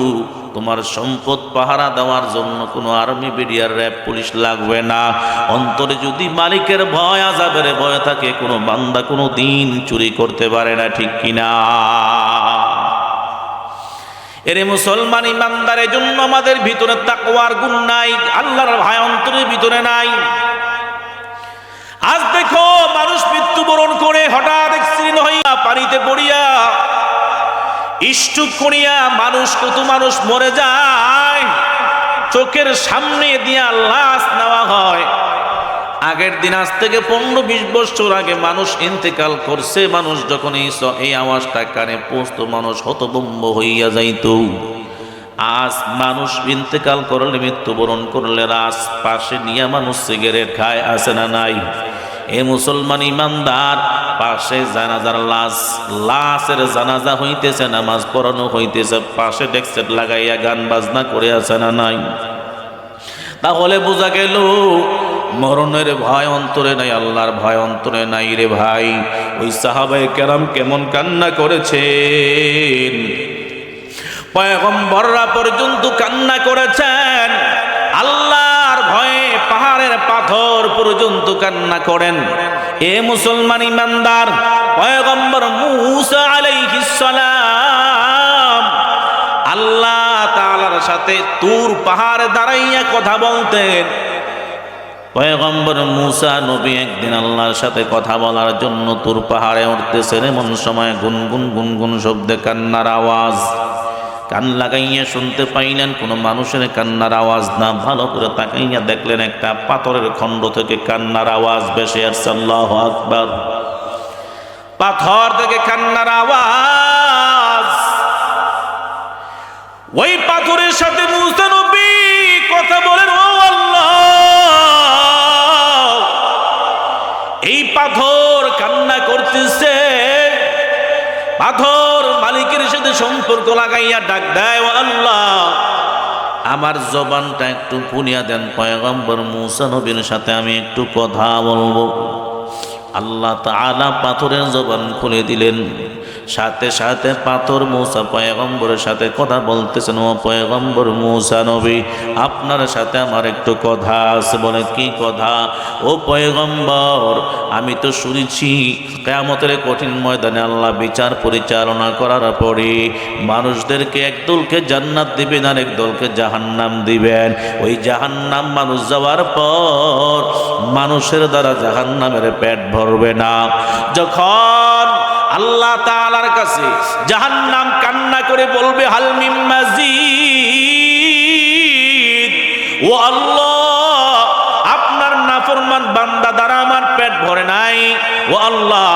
Speaker 1: তোমার সম্পদ পাহারা দেওয়ার জন্য কোনো আর্মি, বিডিআর, র্যাব, পুলিশ লাগবে না। অন্তরে যদি মালিকের ভয়, আযাবের ভয় থাকে, কোনো বান্দা কোনো দিন চুরি করতে পারে না, ঠিক কিনা? এরে মুসলমান ইমানদারের জন্য আমাদের ভিতরে তাকওয়ার গুণ নাই, আল্লাহর ভয় অন্তরের ভিতরে নাই। আজ দেখো মানুষ মৃত্যুবরণ করে হঠাৎ অ্যাক্সিডেন্ট হইয়া পানিতে পড়িয়া স্ট্রোক করিয়া কত মানুষ মরে যায়, চোখের সামনে দিয়া লাশ নেওয়া হয়। আগের দিন, আজ থেকে 15-20 বছর আগে মানুষ ইন্তেকাল করছে, মানুষ যখন এই আওয়াজটা কানে পৌঁছতো মানুষ হতভম্ব হইয়া যাইত। আজ মানুষ ইন্তেকাল করলে, মৃত্যুবরণ করলে রাস পাশে নিয়ে মানুষ সিগারেট খায়, আছে না নাই? এ মুসলমান ইমানদার, পাশে জানাজার লাশের জানাজা হইতেছে, নামাজ পড়ানো হইতেছে, পাশে ডেস্ক লাগাইয়া গান বাজনা করে, আছে না নাই? তাহলে বোঝা গেল মরণের ভয় অন্তরে নাই, আল্লাহর ভয় অন্তরে নাই রে ভাই। ওই সাহাবায়ে কেরাম কেমন কান্না করেছেন, পয়গম্বররা পর্যন্ত কান্না করেছেন, আল্লাহর ভয়ে পাহাড়ের পাথর পর্যন্ত কান্না করেন। এ মুসলমান ইমানদার, পয়গম্বর মূসা আলাইহিস সালাম আল্লাহ তাআলার সাথে তুর পাহাড়ে দাঁড়াইয়া কথা বলতেন। পয়গম্বর মূসা নবী একদিন আল্লাহর সাথে কথা বলার জন্য তুর পাহাড়ে উঠতেছেন, এমন সময় গুনগুন গুনগুন শব্দে কান্নার আওয়াজ। কান লাগাইয়া শুনতে পাইলেন কোনো মানুষের কান্নার আওয়াজ না, ভালো করে তাকাইয়া দেখলেন একটা পাথরের খণ্ড থেকে কান্নার আওয়াজ ভেসে আসছে। আল্লাহু আকবার! পাথর থেকে কান্নার আওয়াজ। ওই পাথরের সাথে মূসা নবী কথা বলেন, ও আল্লাহ, এই পাথর কান্না করতেছে। পাথর মালিকের সাথে সম্পর্ক লাগাইয়া ডাক দেয়, ও আল্লাহ, আমার জবানটা একটু খুলিয়া দেন, পয়গম্বর মূসা নবীর সাথে আমি একটু কথা বলবো। আল্লাহ তাআলা পাথরের জবান খুলে দিলেন। সাথে সাথে পাথর মূসা পয়গম্বরের সাথে কথা বলতেছেন, ও পয়গম্বর মূসা নবী, আপনার সাথে আমার একটু কথা আছে। বলে, কি কথা? ও পয়গম্বর, আমি তো শুনেছি কিয়ামতের কঠিন ময়দানে আল্লাহ বিচার পরিচালনা করার পরে মানুষদেরকে একদলকে জান্নাত দিবেন আর একদলকে জাহান্নাম দিবেন। ওই জাহান্নাম মানুষ যাওয়ার পর মানুষের দ্বারা জাহান্নামের পেট ভরবে না। যখন আল্লাহ তাআলার কাছে জাহান্নাম কান্না করে বলবে, হাল মিন মাজিদ, ও আল্লাহ, আপনার নাফরমান বান্দা দ্বারা আমার পেট ভরে নাই, ও আল্লাহ,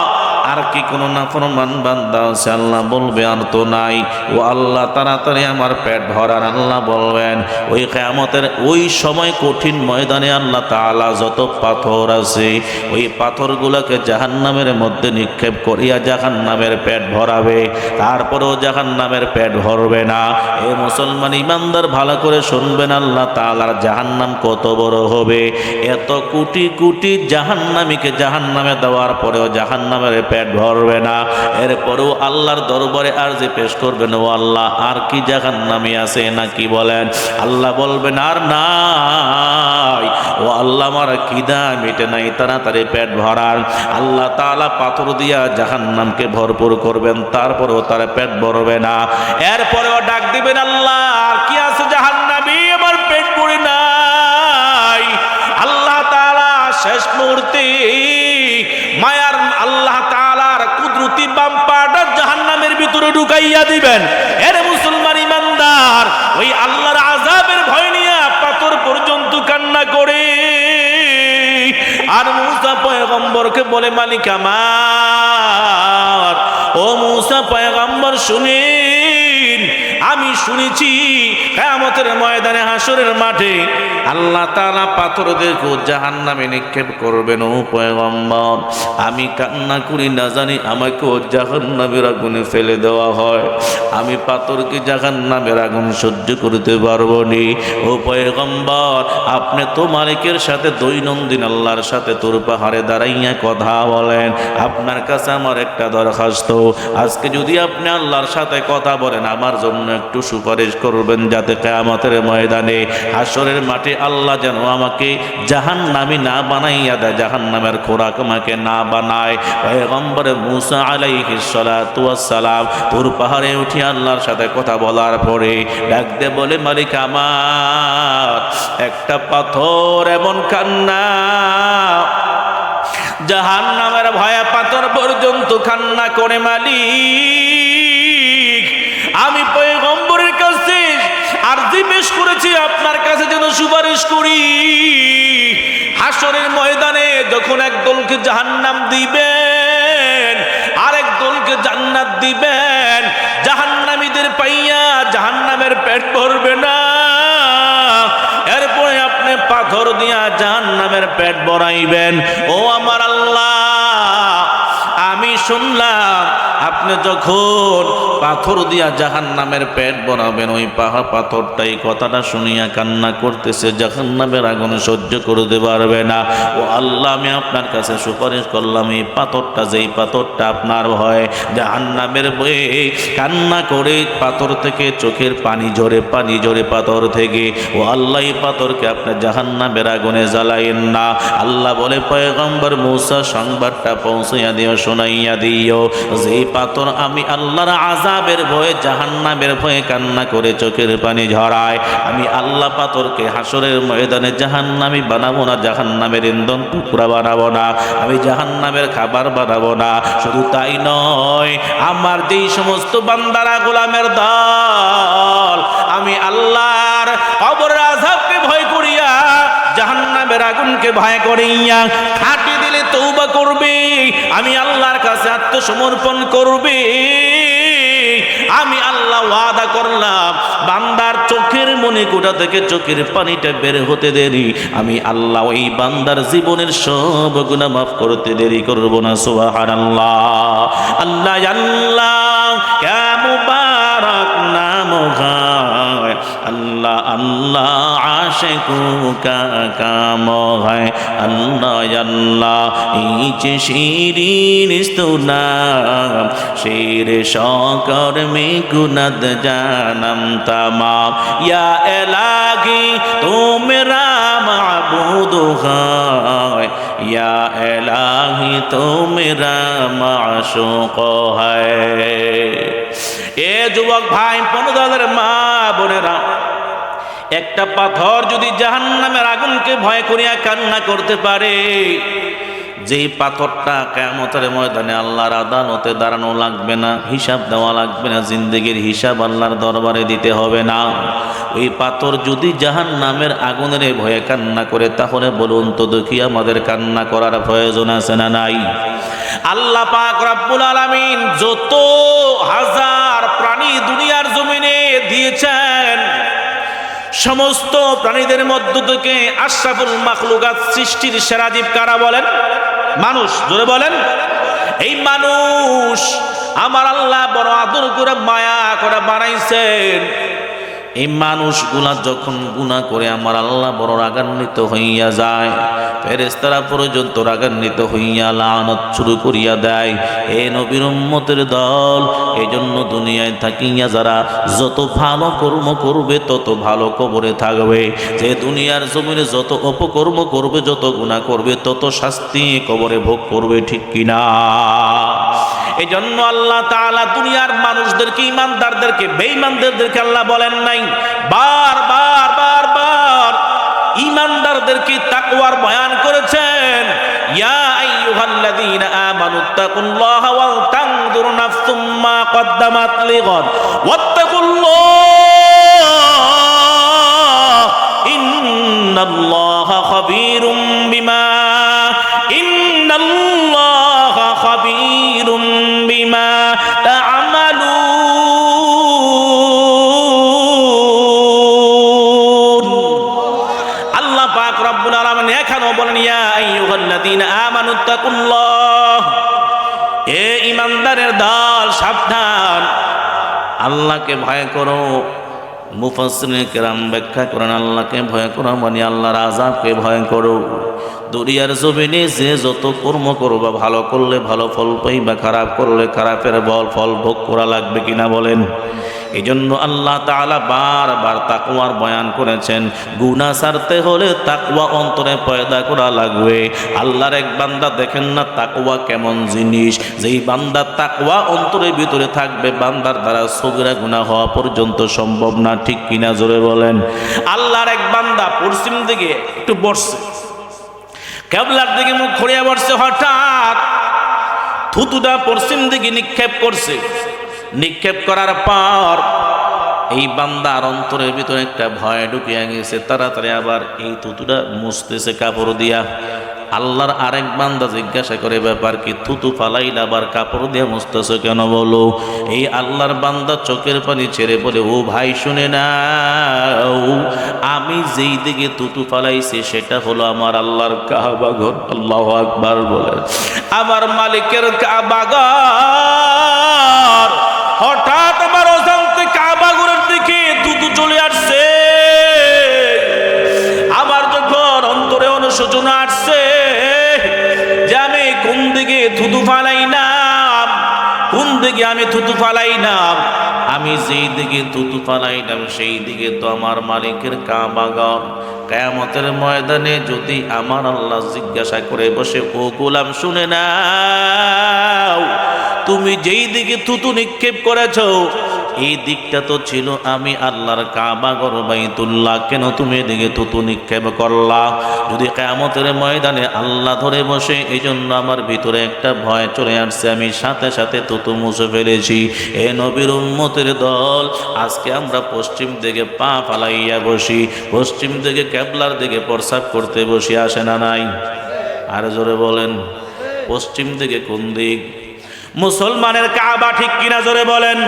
Speaker 1: আর কি কোনো নাফরমান বান্দা আছে? আল্লাহ বলবে, আর তো নাই। ও আল্লাহ, তাড়াতাড়ি আমার পেট ভরান। আল্লাহ বলবেন, ওই কিয়ামতের ওই সময় কঠিন ময়দানে আল্লাহ তাআলা যত পাথর আছে ওই পাথরগুলোকে জাহান্নামের মধ্যে নিক্ষেপ করিয়া জাহান্নামের পেট ভরাবে, তারপরেও জাহান্নামের পেট ভরবে না। এ মুসলমান ইমানদার, ভালো করে শুনবেন, আল্লাহ তাআলার জাহান্নাম কত বড় হবে। এত কোটি কোটি জাহান্নামীকে জাহান্নামে দেওয়ার পরেও জাহান্নামের পেট ভরবে না। এরপরেও আল্লাহর দরবারে আরজি পেশ করবেন, ও আল্লাহ, আর কি জাহান্নামী আছে নাকি? বলেন। আল্লাহ বলবেন, আর নাই। ও আল্লাহ, আমার খিদা মিটে নাই, তাড়াতাড়ি পেট ভরান। আল্লাহ তাআলা পাথর দিয়া জাহান্নামকে ভরপুর করবেন, তারপরেও তার পেট ভরবে না। এরপরেও ডাক দিবেন, আল্লাহ, আর কি আছে জাহান্নামী? আমার পেট ভরে নাই। আল্লাহ তাআলা শেষ মুহূর্তে মায়ার আল্লাহ তাআলার কুদরতি বাম পাটা জাহান্নামের ভিতরে ঢুকাইয়া দিবেন। এর মুসলমান ইমানদার, ওই আল্লাহর আযাবের ভয় নিয়ে পাথর পর্যন্ত কান্না করে। আর মূসা পয়গম্বরকে বলে, মালিক আমার, ও মূসা পয়গম্বর শুনেন, আমি শুনেছি কিয়ামতের ময়দানে হাসরের মাঠে আল্লাহ তাআলা পাথরদেরকে জাহান্নামে নিক্ষেপ করবেন। ও পয়গম্বর, আমি কান্না করি না জানি আমাকেও জাহান্নামের আগুনে ফেলে দেওয়া হয়, আমি পাথরকে জাহান্নামের আগুন সহ্য করতে পারবো নি। ও পয়গম্বর, আপনি তো মালিকের সাথে দৈনন্দিন আল্লাহর সাথে তোর পাহাড়ে দাঁড়াইয়া কথা বলেন। আপনার কাছে আমার একটা দরখাস্ত, আজকে যদি আপনি আল্লাহর সাথে কথা বলেন আমার জন্য একটু সুপারিশ করবেন, যাতে কিয়ামতের ময়দানে হাসরের মাঠে আল্লাহ যেন আমাকে জাহান্নামী না বানাইয়া দেয়, জাহান্নামের খোরাক আমাকে না বানায়। পয়গম্বর মুসা আলাইহিস সালাতু ওয়াস সালাম তোর পাহাড়ে উঠে আল্লাহর সাথে কথা বলার পরে ডাক দিয়ে বলে, মালিক আমার একটা পাথর এমন কান্না, জাহান্নামের ভয়ে পাথর পর্যন্ত কান্না করে। মালিক, আমি পয়গম্বরের কাছে আরজি পেশ করেছি আপনার কাছে যেন সুপারিশ করি, হাসরের ময়দানে যখন এক দলকে জাহান্নাম দিবেন আরেক দলকে জান্নাত দিবেন, জাহান্নামীদের পাইয়া জাহান্নামের পেট ভরবে না, এরপরে আপনি পাথর দিয়া জাহান্নামের পেট ভরাইবেন। ও আমার আল্লাহ, আমি শুনলাম আপনি যখন পাথর দিয়া জাহান্নামের পেট ভরাবেন, ওই পাথরটাই কথাটা শুনিয়া কান্না করতেছে, জাহান্নামের আগুন সহ্য করতে পারবে না। ও আল্লাহ, আমি আপনার কাছে সুপারিশ করলাম, এই পাথরটা, যেই পাথরটা আপনার ভয়ে জাহান্নামের ভয়ে কান্না করে পাথর থেকে চোখের পানি ঝরে পাথর থেকে, ও আল্লাহ এই পাথরকে আপনি জাহান্নামের আগুনে জ্বালাইন না। আল্লাহ বলে, পয়গম্বর মুসা সংবাদটা পৌঁছাইয়া দিও, শোনাইয়া দিও, যেই পাথর আমি আল্লাহর আযাবের ভয়ে জাহান্নামের ভয়ে কান্না করে চোখের পানি ঝরায়, আমি আল্লাহ পাথরকে হাসরের ময়দানে জাহান্নামী বানাবো না, জাহান্নামের ইন্ধন টুকরা বানাবো না, আমি জাহান্নামের খাবার বানাবো না। শুধু তাই নয়, আমার যেই সমস্ত বান্দারা গোলামের দল আমি আল্লাহর কবরের আযাবকে ভয় করিয়া জাহান্নামের আগুনকে ভয় করিয়া খাটি দিলে তওবা করবে, আমি আল্লাহর কাছে আত্মসমর্পণ করবে, আমি আল্লাহ ওয়াদা করলাম বান্দার চোখের মনে কোটা থেকে চোখের পানিটা বের হতে দেরি, আমি আল্লাহ ওই বান্দার জীবনের সব গুনাহ মাফ করতে দেরি করব না। সুবহানাল্লাহ। আল্লাহ আল্লাহ কে মুবারক নাম হয়, আল্লাহ আল্লাহ আশিকু কা কাম হয়, আল্লাহ আল্লাহ এই যে শিরিন ইস্তুনাম শির শকর মে গুনাদ জানম তমাম, ইয়া ইলাহি তু মেরা মাবুদ হয়, ইয়া ইলাহি তু মেরা মাশুক হয়। এ যুবক ভাই, পনদাদের মা বোনেরা, একটা পাথর যদি জাহান্নামের আগুনকে ভয় করিয়া কান্না করতে পারে, যেই পাথরটা কিয়ামতের ময়দানে আল্লাহর আদালতে দাঁড়ানো লাগবে না, হিসাব দেওয়া লাগবে না, জিন্দেগির হিসাব আল্লাহর দরবারে দিতে হবে না, ওই পাথর যদি জাহান্নামের আগুনের ভয়ে কান্না করে, তাহলে বলুন তো দেখি আমাদের কান্না করার প্রয়োজন আছে না নাই? আল্লাহ পাক রব্বুল আলামিন যত হাজার প্রাণী দুনিয়ার জমিনে দিয়েছেন, সমস্ত প্রাণীদের মধ্য থেকে আশরাফুল মাখলুকাত, সৃষ্টির সেরা জীব কারা বলেন? মানুষ। জোরে বলেন। এই মানুষ আমার আল্লাহ বড় আদর করে মায়া করে বানাইছেন। এই মানুষগুলা যখন গুনাহ করে আমার আল্লাহ বড় রাগান্বিত হইয়া যায়, ফেরেশতারা পর্যন্ত রাগান্বিত হইয়া লানত শুরু করিয়া দেয়। এ নবীর উম্মতের দল, এই জন্য দুনিয়ায় থাকিয়া যারা যত ভালো কর্ম করবে তত ভালো কবরে থাকবে, যে দুনিয়ার জমিনে যত অপকর্ম করবে, যত গুনাহ করবে, তত শাস্তি কবরে ভোগ করবে। ঠিক কিনা? এই জন্য আল্লাহ তাআলা দুনিয়ার মানুষদেরকে, ইমানদারদেরকে, বেঈমানদেরকে আল্লাহ বলেন নাই, বারবার ইমানদারদেরকে তাকওয়ার বয়ান করেছেন। ইয়া আইয়ুহাল্লাযীনা আমানুত্তাকুল্লাহা ওয়াল তানজুর নাফসুম মা কদ্দামাত লিগাদ ওয়াত্তাকুল্লাহ ইন্নাল্লাহা খাবীরুম বিমা তা'মালুন। ইত্তাকুল্লাহ, এ ইমানদারের দল সাবধান, আল্লাহকে ভয় করো। মুফাসসিরিন কেরাম ব্যাখ্যা করেন, আল্লাহকে ভয় করো মানে আল্লাহর আযাবকে ভয় করো। দুনিয়ার জমিনে যে যত কর্ম করবা, ভালো করলে ভালো ফল পাইবা, খারাপ করলে খারাপের ফল ভোগ করা লাগবে কিনা বলেন। এই জন্য আল্লাহ তাআলা বারবার তাকওয়ার বয়ান করেছেন। গুনাহ ছাড়তে হলে তাকওয়া অন্তরে পয়দা করা লাগবে। আল্লাহর এক বান্দা দেখেন না তাকওয়া কেমন জিনিস, যেই বান্দা তাকওয়া অন্তরের ভিতরে থাকবে, বান্দার দ্বারা সগীরা গুনাহ হওয়া পর্যন্ত সম্ভব না, ঠিক কিনা জোরে বলেন। আল্লাহর এক বান্দা পশ্চিম দিকে একটু বসছে, কিবলার দিকে মুখ ঘুরিয়ে বসছে, হঠাৎ থুতুটা পশ্চিম দিকে নিক্ষেপ করছে। নিক্ষেপ করার পর এই বান্দার অন্তরের ভিতরে একটা ভয় ঢুকিয়া গেছে, তাড়াতাড়ি আবার এই থুতুটা মুছতেছে কাপড় দিয়া। আল্লাহর আরেক বান্দা জিজ্ঞাসা করে, ব্যাপার কি, থুতু ফালাইলা আবার কাপড় দিয়ে মুছতেছো কেন বলো? এই আল্লাহর বান্দা চোখের পানি ছেড়ে বলে, ও ভাই শুনে নাও, আমি যেই দিকে থুতু ফালাইছি সেটা হলো আমার আল্লাহর কাবা ঘর। আল্লাহু আকবার বলেন। আমার মালিকের কাবা ঘর। হঠাৎ আমার অজান্তে কাবা ঘরের দিকে থুতু চলে আসছে। আমার যখন অন্তরে অনুশোচনা আসছে যে আমি কোন দিকে থুতু ফালাইলাম, কোন দিকে আমি থুতু ফালাইলাম, আমি যেই দিকে থুতু ফালাইলাম সেই দিকে তো আমার মালিকের কাবা ঘর। কিয়ামতের ময়দানে যদি আমার আল্লাহ জিজ্ঞাসা করে বসে, ও গোলাম শুনে নাও, তুমি যেই দিকে থুতু নিক্ষেপ করেছো এই দিকটা তো ছিল আমি আল্লাহর কাবা ঘর বাইতুল্লাহ, কেন তুমি এদিকে থুতু নিক্ষেপ করলা? যদি কিয়ামতের ময়দানে আল্লাহ ধরে বসে, এই জন্য আমার ভিতরে একটা ভয় চলে আসছে, আমি সাথে সাথে থুতু মুছে ফেলেছি। এ নবীর উম্মতের দল, আজকে আমরা পশ্চিম দিকে পা ফালাইয়া বসি, পশ্চিম দিকে কিবলার দিকে প্রস্রাব করতে বসি, আসে না নাই? আর জোরে বলেন, পশ্চিম দিকে কোন দিক? মুসলমানের কাবা, ঠিক কিনা জোরে বলেন।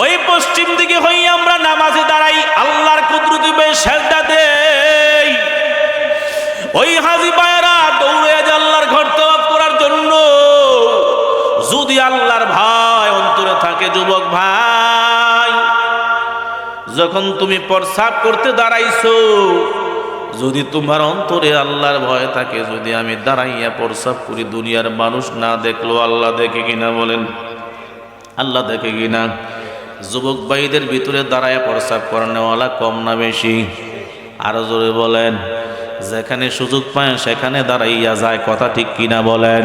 Speaker 1: ওই পশ্চিম দিকে হইয়া আমরা নামাজে দাঁড়াই, আল্লাহর কুদরতি বে সেজদা দেই। ওই হাজী ভাইরা দৌড়ে যায় আল্লাহর ঘর তওয়াফ করার জন্য। যদি আল্লাহর ভয় অন্তরে থাকে যুবক ভাই, যখন তুমি প্রস্রাব করতে দাঁড়াইছো, যদি তোমার অন্তরে আল্লাহর ভয় থাকে, যদি আমি দাঁড়াইয়া প্রস্রাব করি, দুনিয়ার মানুষ না দেখলো আল্লাহ দেখে কিনা বলেন? আল্লাহ দেখে কিনা? যুবক ভাইদের ভিতরে দাঁড়াইয়া প্রস্রাব করানোওয়ালা কম না বেশি? আরো জোরে বলেন। যেখানে সুযোগ পায় সেখানে দাঁড়াইয়া যায়, কথা ঠিক কিনা বলেন?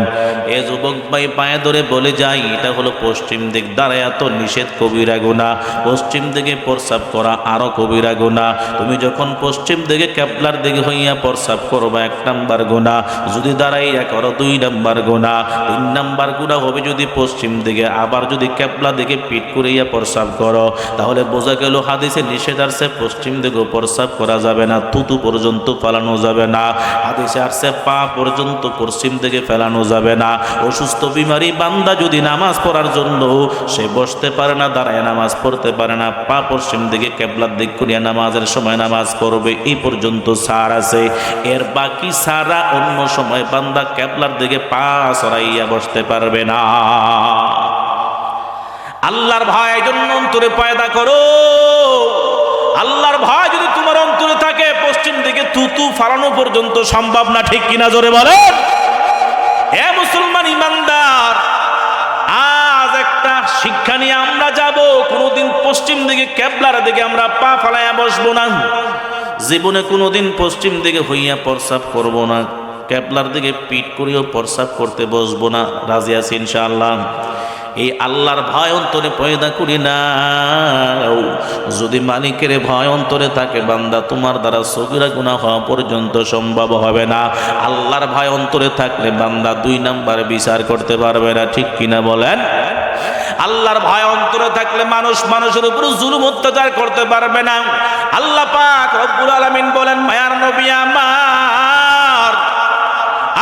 Speaker 1: এ যুবক ভাই পায়ে ধরে বলে যাই, এটা হলো পশ্চিম দিক, দাঁড়াইয়া তো নিষেধ, কবিরা গুনাহ। পশ্চিম দিকে প্রস্রাব করা আরো কবিরা গুনাহ। তুমি যখন পশ্চিম দিকে কিবলার দিকে হইয়া প্রস্রাব করবা, 1 নাম্বার গুনাহ। যদি দাঁড়াইয়া করো 2 নাম্বার গুনাহ। 3 নাম্বার গুনাহ হবে যদি পশ্চিম দিকে, আবার যদি কিবলা দিকে পিঠ করিয়া প্রস্রাব করো, তাহলে বোঝা গেল হাদিসে নিষেধ আছে পশ্চিম দিকে প্রস্রাব করা যাবে না, থুতু পর্যন্ত ফালানো যাবে না। হাদিসে আসছে পা পর্যন্ত পশ্চিম দিকে ফেলানো যাবে না। অসুস্থ বিমারি বান্দা যদি নামাজ পড়ার জন্য সে বসতে পারে না, দাঁড়ায় নামাজ পড়তে পারে না, পা পশ্চিম দিকে কিবলার দিক করিয়া নামাজের সময় নামাজ পড়বে, এই পর্যন্ত ছাড় আছে। এর বাকি সারা অন্য সময় বান্দা কিবলার দিকে পা সরাইয়া বসতে পারবে না। আল্লাহর ভয় জন্য অন্তরে পয়দা করো। আল্লাহর ভয় যদি তোমার অন্তরে থাকে, পশ্চিম দিকে থুতু ফালানো পর্যন্ত সম্ভব না, ঠিক কিনা জোরে বলেন। হে মুসলমান ইমানদার, আজ একটা শিক্ষা নিয়ে আমরা যাব, কোনোদিন পশ্চিম দিকে কিবলার দিকে আমরা পা ফালাইয়া বসবো না। জীবনে কোনোদিন পশ্চিম দিকে হইয়া প্রস্রাব করব না, কিবলার দিকে পিঠ করিও প্রস্রাব করতে বসবো না। রাজি আছি ইনশাআল্লাহ? এই আল্লাহর ভয় অন্তরে পয়দা করি না। যদি মালিকের ভয় অন্তরে থাকে বান্দা, তোমার দ্বারা সগীরা গুনাহ হওয়া পর্যন্ত সম্ভব হবে না। আল্লাহর ভয় অন্তরে থাকলে বান্দা 2 নাম্বার বিচার করতে পারবে না, ঠিক কিনা বলেন? আল্লাহর ভয় অন্তরে থাকলে মানুষ মানুষের উপর জুলুম অত্যাচার করতে পারবে না। আল্লাহ পাক রব্বুল আলামিন বলেন, মায়ার নবী আমার,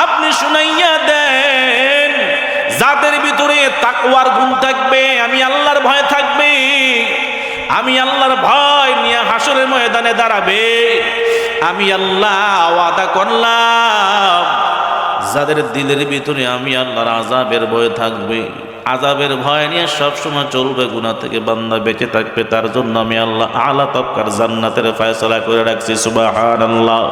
Speaker 1: আপনি শুনাইয়া দেন, যাদের ভিতরে তাকওয়ার গুণ থাকবে, আমি আল্লাহর ভয় থাকবে, আমি আল্লাহর ভয় নিয়ে হাসরের ময়দানে দাঁড়াবে, আমি আল্লাহ ওয়াদা করলাম যাদের দিলের ভিতরে আমি আল্লাহর আযাবের ভয় থাকবে, আযাবের ভয় নিয়ে সবসময় চলবে, গুনাহ থেকে বান্দা বেঁচে থাকবে, তার জন্য আমি আল্লাহ আলা তবকার জান্নাতের ফয়সালা করে রাখছি। সুবহানাল্লাহ।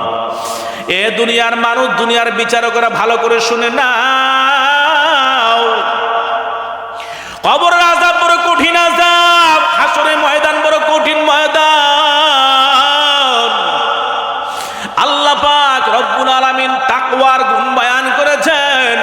Speaker 1: এ দুনিয়ার মানুষ, দুনিয়ার বিচারকরা ভালো করে শুনে নাও, কবরের আযাব বড় কঠিন আযাব, হাসরের ময়দান বড় কঠিন ময়দান। আল্লাহ পাক রব্বুল আলামিন তাকওয়ার গুণ বয়ান করেছেন,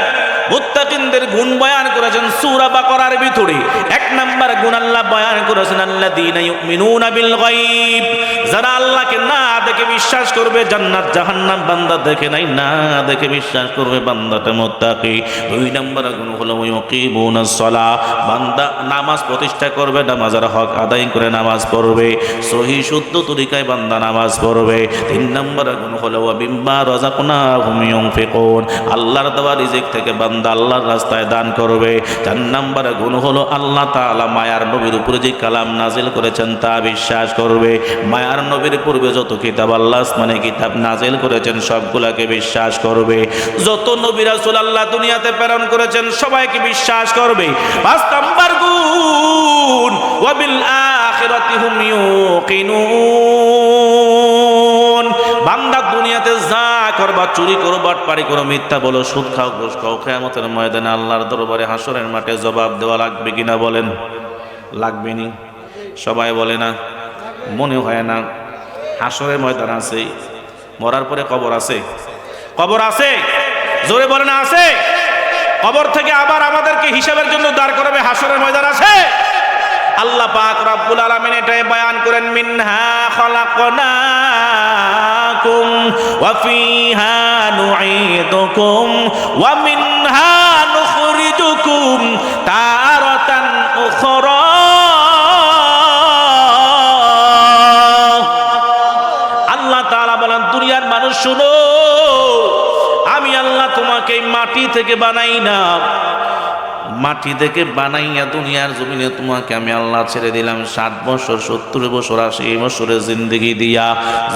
Speaker 1: মুত্তাকিনদের গুণ বয়ান করেছেন সূরা বাকারার ভিতরে। এক নাম্বার গুণ আল্লাহ বয়ান করেছেন আল্লাযীনা ইউমিনুনা বিল গায়ব, যারা আল্লাহকে না দেখে বিশ্বাস করবে, জান্নাত জাহান্নাম বান্দা দেখে নাই, না দেখে বিশ্বাস করবে, বান্দাটা মুত্তাকি। দুই নাম্বার গুণ হলো ইউকিমুনাস সালাহ, বান্দা নামাজ প্রতিষ্ঠা করবে, নামাজের হক আদায় করে নামাজ পড়বে, সহিহ শুদ্ধ তরিকায় বান্দা নামাজ পড়বে। তিন নাম্বার গুণ হলো ওয়া বিম্মা রাযাকনাহুম ইউনফিকুন, আল্লাহর দেওয়া রিজিক থেকে বান্দা আল্লাহর রাস্তায় দান করবে। চার নাম্বার গুণ হলো আল্লাহ তাআলা মায়ার নবীর উপরে যে কালাম নাজিল করেছেন তা বিশ্বাস করবে। মায়ার নবীর পূর্বে যত কিতাব আল্লাহ আসমানে কিতাব নাজিল করেছেন সবগুলাকে বিশ্বাস করবে। যত নবী রাসূল আল্লাহ দুনিয়াতে প্রেরণ করেছেন সবাইকে বিশ্বাস করবে। পাঁচ নাম্বার গুণ ওয়া বিল আখিরাতি হুম ইউকিনুন, বান্দা দুনিয়াতে যা করবা, চুরি করো, বাটপারি করো, মিথ্যা বলো, সুদ খাও, ঘুষ খাও, কিয়ামতের ময়দানে আল্লাহর দরবারে হাসরের মাঠে জবাব দেওয়া লাগবে কিনা বলেন? লাগবে নি? সবাই বলে না, মনে হয় না। হাসরের ময়দান আছে, মরার পরে কবর আছে, কবর আছে, জোরে বলে না আছে। কবর থেকে আবার আমাদেরকে হিসাবের জন্য দাঁড় করাবে, হাসরের ময়দান আছে। আল্লাহ পাক রব্বুল আলামিন এটাই বয়ান করেন, মিনহা খালাকনাকুম ওয়া ফিহা নুঈদুকুম ওয়া মিনহা নুখরিজুকুম তারাতান উখরা। আল্লাহ তাআলা বলেন, দুনিয়ার মানুষ শুনো, আমি আল্লাহ তোমাকে মাটি থেকে বানাই না, মাটি থেকে বানাইয়া দুনিয়ার জমিনে তোমাকে আমি আল্লাহ ছেড়ে দিলাম 60 বছর, 70 বছর, 80 বছরের জিন্দগি দিয়া।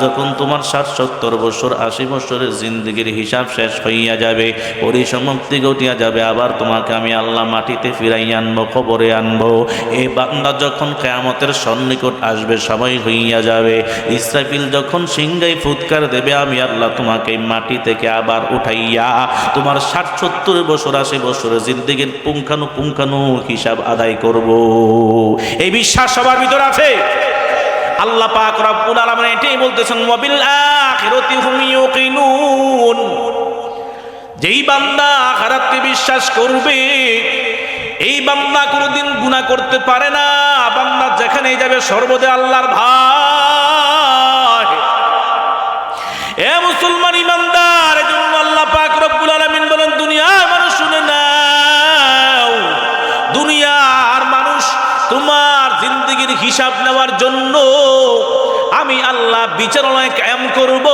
Speaker 1: যখন তোমার 60-70 বছর, 80 বছরের জিন্দগির হিসাব শেষ হইয়া যাবে, পরিসমাপ্তি ঘটিয়া যাবে, আবার তোমাকে আমি আল্লাহ মাটিতে ফিরাইয়া আনবো, কবরে আনবো। এই বান্দা যখন কিয়ামতের সন্নিকট আসবে, সময় হইয়া যাবে, ইসরাফিল যখন সিংহায় ফুৎকার দেবে, আমি আল্লাহ তোমাকে মাটি থেকে আবার উঠাইয়া তোমার 60-70 বছর, 80 বছরের জিন্দগির পুঙ্খানু হিসাব আদায় করব। এই বিশ্বাস সবার ভিতর আছে। আল্লাহ পাক রব্বুল আলামিন এটাই বলতেছেন, ওয়া বিল আখিরাতি হুম ইউকিনুন, যেই বান্দা আখিরাতকে বিশ্বাস করবে, এই বান্দা কোনোদিন গুনাহ করতে পারে না। বান্দা যেখানেই যাবে সর্বদা আল্লাহর ভয়। এ মুসলমান ইমানদার, এজন্য আল্লাহ পাক রব্বুল আলামিন বলেন, দুনিয়ার মানুষ শুনে না, দুনিয়ার মানুষ তোমার জিন্দেগির হিসাব নেওয়ার জন্য আমি আল্লাহ বিচারালয় কায়েম করব,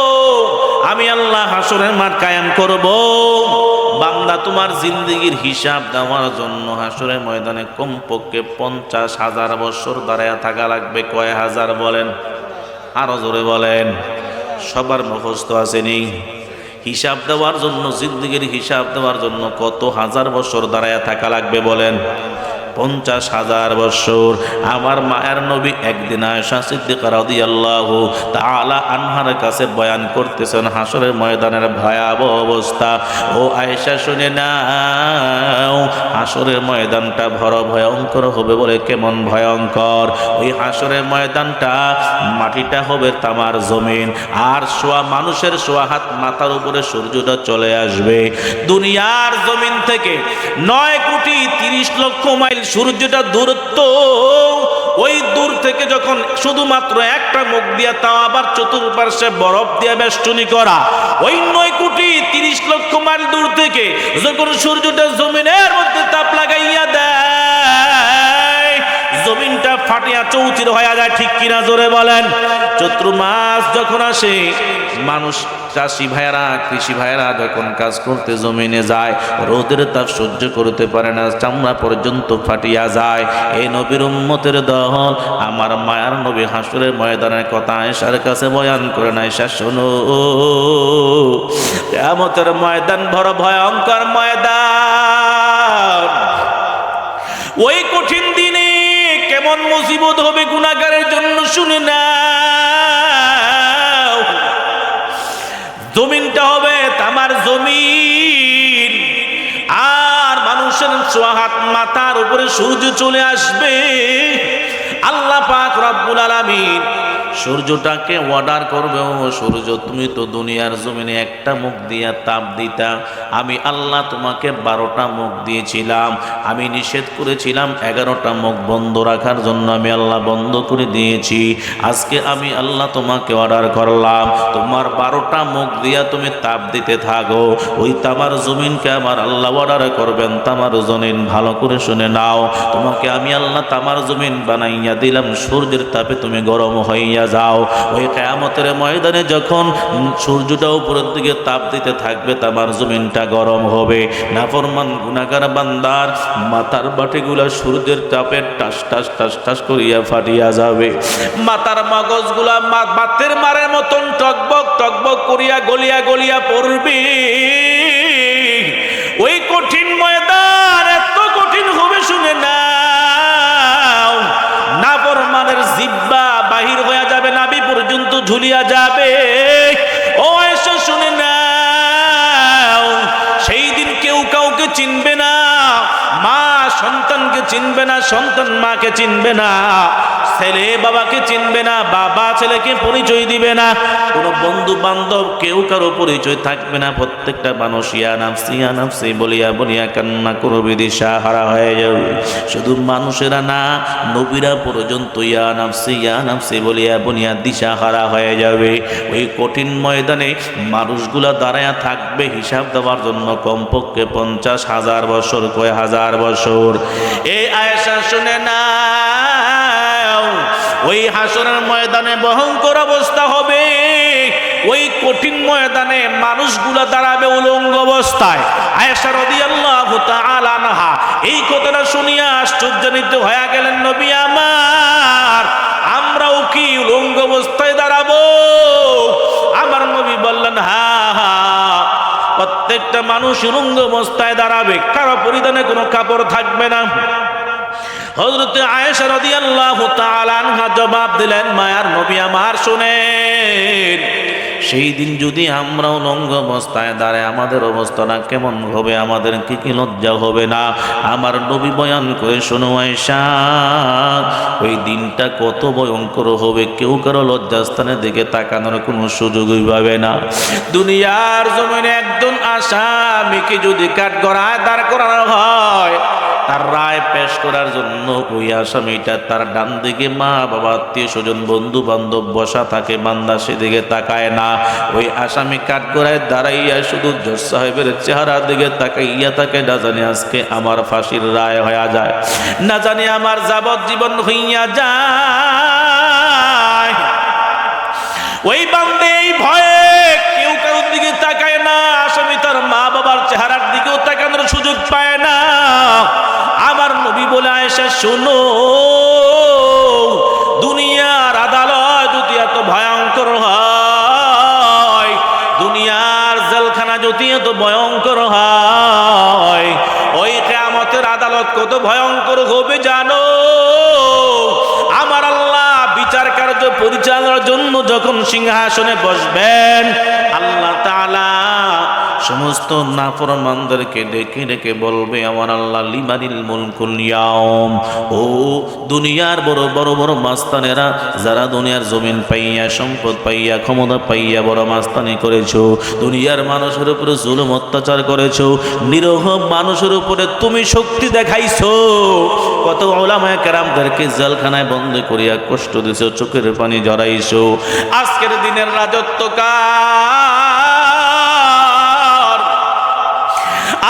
Speaker 1: আমি আল্লাহ হাসরের মাঠ কায়েম করব। বান্দা তোমার জিন্দেগির হিসাব দেওয়ার জন্য হাসরের ময়দানে কমপক্ষে 50,000 বছর দাঁড়ায়া থাকা লাগবে। কয় হাজার বলেন? আরো জোরে বলেন। সবার মুখস্থ আসেনি? হিসাব দেওয়ার জন্য, জিন্দেগির হিসাব দেওয়ার জন্য কত হাজার বছর দাঁড়ায়া থাকা লাগবে বলেন? 50,000 বছর। আমার মায়ের নবী একদিন আয়েশা সিদ্দিকা রাদিয়াল্লাহু তাআলা আনহার কাছে বয়ান করতেছেন হাসরের ময়দানের ভয়াবহ অবস্থা। ও আয়েশা শুনে নাও, হাসরের ময়দানটা বড় ভয়ঙ্কর হবে। বলে কেমন ভয়ঙ্কর? ওই হাসরের ময়দানটা মাটিটা হবে তামার জমিন, আর মানুষের সোয়া হাত মাথার উপরে সূর্যটা চলে আসবে। দুনিয়ার জমিন থেকে 9,30,00,000 মাইল সূর্যটা দূরত্ব। ওই দূর থেকে যখন শুধুমাত্র একটা মুখ দিয়া, তাও আবার চতুর্পার্শ্বে বরফ দিয়া বেষ্টনী করা, ওই 9,30,00,000 মাইল দূর থেকে যখন সূর্যটা জমিনের মধ্যে তাপ লাগাইয়া দেয়, জমিনটা ফাটিয়া চৌচির হয়ে যায়, ঠিক কিনা জোরে বলেন। চৈত্র মাস যখন আসে, মানুষ চাষি ভাইয়েরা কৃষি ভাইয়েরা যখন কাজ করতে জমিনে যায়, রোদের তাপ সহ্য করতে পারে না, চামড়া পর্যন্ত ফাটিয়া যায়। এই নবীর উম্মতের দল আমার মায়ার নবী হাসরের ময়দানের কথা আয়েশার কাছে বয়ান করে না, আয়েশা শোনো, কিয়ামতের ময়দান বড় ভয়ঙ্কর ময়দান। ওই কঠিন দিনে কেমন মুসিবত হবে গুনাহগারের জন্য শুনে না। জমিনটা হবে তামার জমিন, আর মানুষের সোহাত মাথার উপরে সূর্য চলে আসবে। আল্লাহ পাক রব্বুল আলামিন সূর্যটাকে অর্ডার করবে, ও সূর্য তুমি তো দুনিয়ার জমিনে একটা মুখ দিয়া তাপ দিতা, আমি আল্লাহ তোমাকে 12টা মুখ দিয়েছিলাম, আমি নিষেধ করেছিলাম 11টা মুখ বন্ধ রাখার জন্য, আমি আল্লাহ বন্ধ করে দিয়েছি। আজকে আমি আল্লাহ তোমাকে অর্ডার করলাম, তোমার 12টা মুখ দিয়া তুমি তাপ দিতে থাকো। ওই তামার জমিনকে আমার আল্লাহ অর্ডার করবেন, তামার জমিন ভালো করে শুনে নাও, তোমাকে আমি আল্লাহ তামার জমিন বানাইয়া দিলাম, সূর্যের তাপে তুমি গরম হইয়া যাও। ওই কিয়ামতের ময়দানে যখন সূর্যটা উপরের দিকে তাপ দিতে থাকবে, তামার জমিনটা গরম হবে। নাফরমান গুনাহগার বান্দার মাথার বাটিগুলা সূর্যের তাপে টাস টাস টাস টাস করিয়া ফাটিয়া যাবে, মাথার মগজগুলা বাতের মারের মতন টকবক টকবক করিয়া গলিয়া গলিয়া পড়বে। ওই কঠিন ময়দান এত কঠিন হবে শুনে নাও, নাফরমানের জিহ্বা বাহির হয়ে যাবে, নাভি পর্যন্ত ঝুলিয়া যাবে। ও আয়েশা শুনে নাও, সেই দিন কেউ কাউকে চিনবে না, মা সন্তানকে চিনবে না, সন্তান মাকে চিনবে না, ছেলে বাবাকে চিনবে না, বাবা ছেলেকে পরিচয় দিবে না, কোনো বন্ধু বান্ধব কেউ কারো পরিচয় থাকবে না। প্রত্যেকটা মানুষ ইয়া নাফসি বলিয়া বলিয়া কান্না করবে, দিশাহারা হয়ে যাবে। শুধু মানুষেরা না, নবীরা পর্যন্ত ইয়া নাফসি বলিয়া বলিয়া দিশাহারা হয়ে যাবে। ওই কঠিন ময়দানে মানুষগুলা দাঁড়ায়া থাকবে হিসাব দেওয়ার জন্য, কমপক্ষে 50,000 বছর, কয় হাজার বছর। এই আয়েশা শুনে না, ওই হাসরের ময়দানে ভয়ঙ্কর অবস্থা হবে। ওই কঠিন ময়দানে মানুষগুলো দাঁড়াবে উলঙ্গ অবস্থায়। আয়েশা রাদিয়াল্লাহু তাআলা আনহা এই কথাটা শুনিয়া আশ্চর্যান্বিত হয়ে গেলেন, নবী আমার, আমরাও কি উলঙ্গ অবস্থায় দাঁড়াবো? আমার নবী বললেন, হ্যাঁ হ্যাঁ, প্রত্যেকটা মানুষ উলঙ্গ অবস্থায় দাঁড়াবে, কারো পরিধানে কোনো কাপড় থাকবে না। হযরত আয়েশা রাদিয়াল্লাহু তাআলা আনহা জবাব দিলেন, মায়ার নবী আমার শুনেন, সেই দিন যদি আমরা উলঙ্গ অবস্থায় দাঁড়াই, আমাদের অবস্থাটা কেমন হবে, আমাদের কি লজ্জা হবে না? আমার নবী বয়ান করে শোনো আয়েশা, ওই দিনটা কত ভয়ঙ্কর হবে, কেউ কারো লজ্জাস্থানের দিকে তাকানোর কোনো সুযোগই পাবে না। দুনিয়ার জমিনে একজন আসামিকে যদি কাঠগড়ায় দাঁড় করানো হয়, তার রায় পেশ করার জন্য ওই আসামিটা তার ডান দিকে মা বাবা আত্মীয় স্বজন বন্ধু বান্ধব বসা থাকে, বান্দা সেদিকে তাকায় না। ওই আসামি কাঠগড়ায় দাঁড়াইয়া শুধু জজ সাহেবের চেহারার দিকে তাকাইয়া থাকে, না জানি আজকে আমার ফাঁসির রায় হয়ে যায়, না জানি আমার যাবজ্জীবন হইয়া যায়। ওই বান্দে এই ভয়ে কেউ কারোর দিকে তাকায় না, আসামি তার মা বাবার চেহারার দিকেও তাকানোর সুযোগ পায় না। আমার নবী বলে, আয়েশা শোনো, দুনিয়ার আদালত যদি এত ভয়ঙ্কর হয়, দুনিয়ার জেলখানা যদি এত ভয়ঙ্কর হয়, ওই কিয়ামতের আদালত কত ভয়ঙ্কর হবে জানো? আমার আল্লাহ বিচার কার্য পরিচালনার জন্য যখন সিংহাসনে বসবেন, আল্লাহ তাআলা সমস্ত নাফরমানদেরকে ডেকে ডেকে বলবে, আমার আল্লাহ লিমানিল মুলকুল ইয়াউম, ও দুনিয়ার বড় বড় বড় মাস্তানেরা, যারা দুনিয়ার জমিন পাইয়া সম্পদ পাইয়া ক্ষমতা পাইয়া বড় মাস্তানি করেছো, দুনিয়ার মানুষের উপরে জুলুম অত্যাচার করেছো, নিরহ মানুষের উপরে তুমি শক্তি দেখাইছো, কত উলামায়ে কেরামদেরকে জেলখানায় বন্দী করিয়া কষ্ট দিছো, চোখের পানি জড়াইছো, আজকের দিনের রাজত্বকার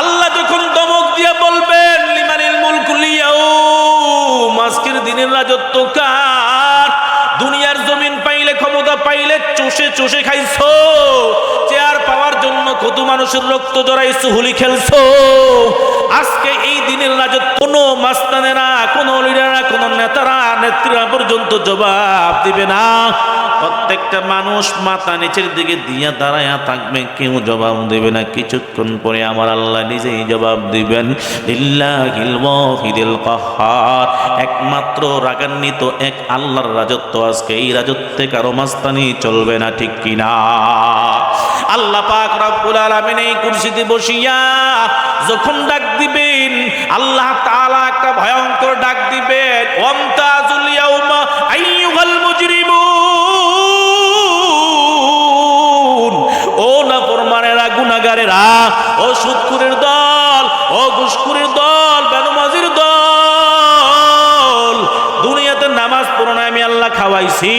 Speaker 1: আল্লাহ যখন দমক দিয়ে বলবেন, লিমানিল মুলকুল ইয়াউম, আজকের দিনের মানুষের রক্ত জড়াইছো, হুলি খেলছো। আজকে এই দিনের রাজত্ব কোনো মাস্তানেরা, কোনো লিডাররা, কোনো নেতারা, নেত্রীরা পর্যন্ত জবাব দিবে না। প্রত্যেকটা মানুষ মাথা নিচের দিকে দিয়া দাঁড়ায়া থাকবে, কেউ জবাব দেবে না। কিছুক্ষণ পরে আমার আল্লাহ নিজেই জবাব দিবেন। লিল্লাহিল ওয়াহিদিল কাহ্হার, একমাত্র রাগান্বিত এক আল্লাহর রাজত্ব আজকে। এই রাজত্বে কারো মাস্তানি চলবে না, ঠিক কিনা? আল্লাহ পাক রব্বুল আলামিন এই কুরসিতে বসিয়া যখন ডাক দিবেন, আল্লাহ তাআলা একটা ভয়ঙ্কর ডাক দিবেন। ওয়ামতাজুল ইয়াউমা আইয়ুহাল মুজরিমুন, ও নাফরমানেরা, গুনাহগারেরা, ও সুদখোরের দল, ও ঘুষখোরের দল, বেনামাজির দল, দুনিয়াতে নামাজ পড়ো না, আমি আল্লাহ খাওয়াইছি।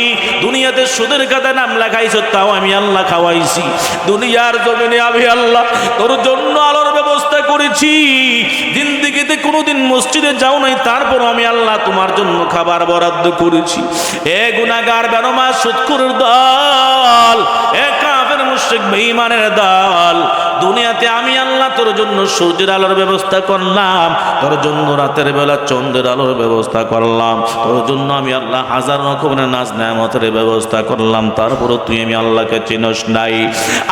Speaker 1: দুনিয়াতে সুদের খাতায় নাম লেখাইছো, তাও আমি আল্লাহ খাওয়াইছি। দুনিয়ার জমিনে আমি আল্লাহ তোর জন্য আলোর ব্যবস্থা করেছি। জিন্দেগিতে কোনোদিন মসজিদে যাও নাই, তারপর আমি আল্লাহ তোমার জন্য খাবার বরাদ্দ করেছি। এ গুনাহগার, বেনামাজ, সুদখোরের দল, এ কাফের মুশরিক বেঈমানের দল, দুনিয়াতে আমি আল্লাহ তোর জন্য সূর্যের আলোর ব্যবস্থা করলাম, তোর জন্য রাতের বেলা চন্দ্রের আলোর ব্যবস্থা করলাম, তোর জন্য আমি আল্লাহ হাজার রকমের নাজ নেয়ামতের ব্যবস্থা করলাম, তারপরও তুই আমি আল্লাহকে চিনস নাই।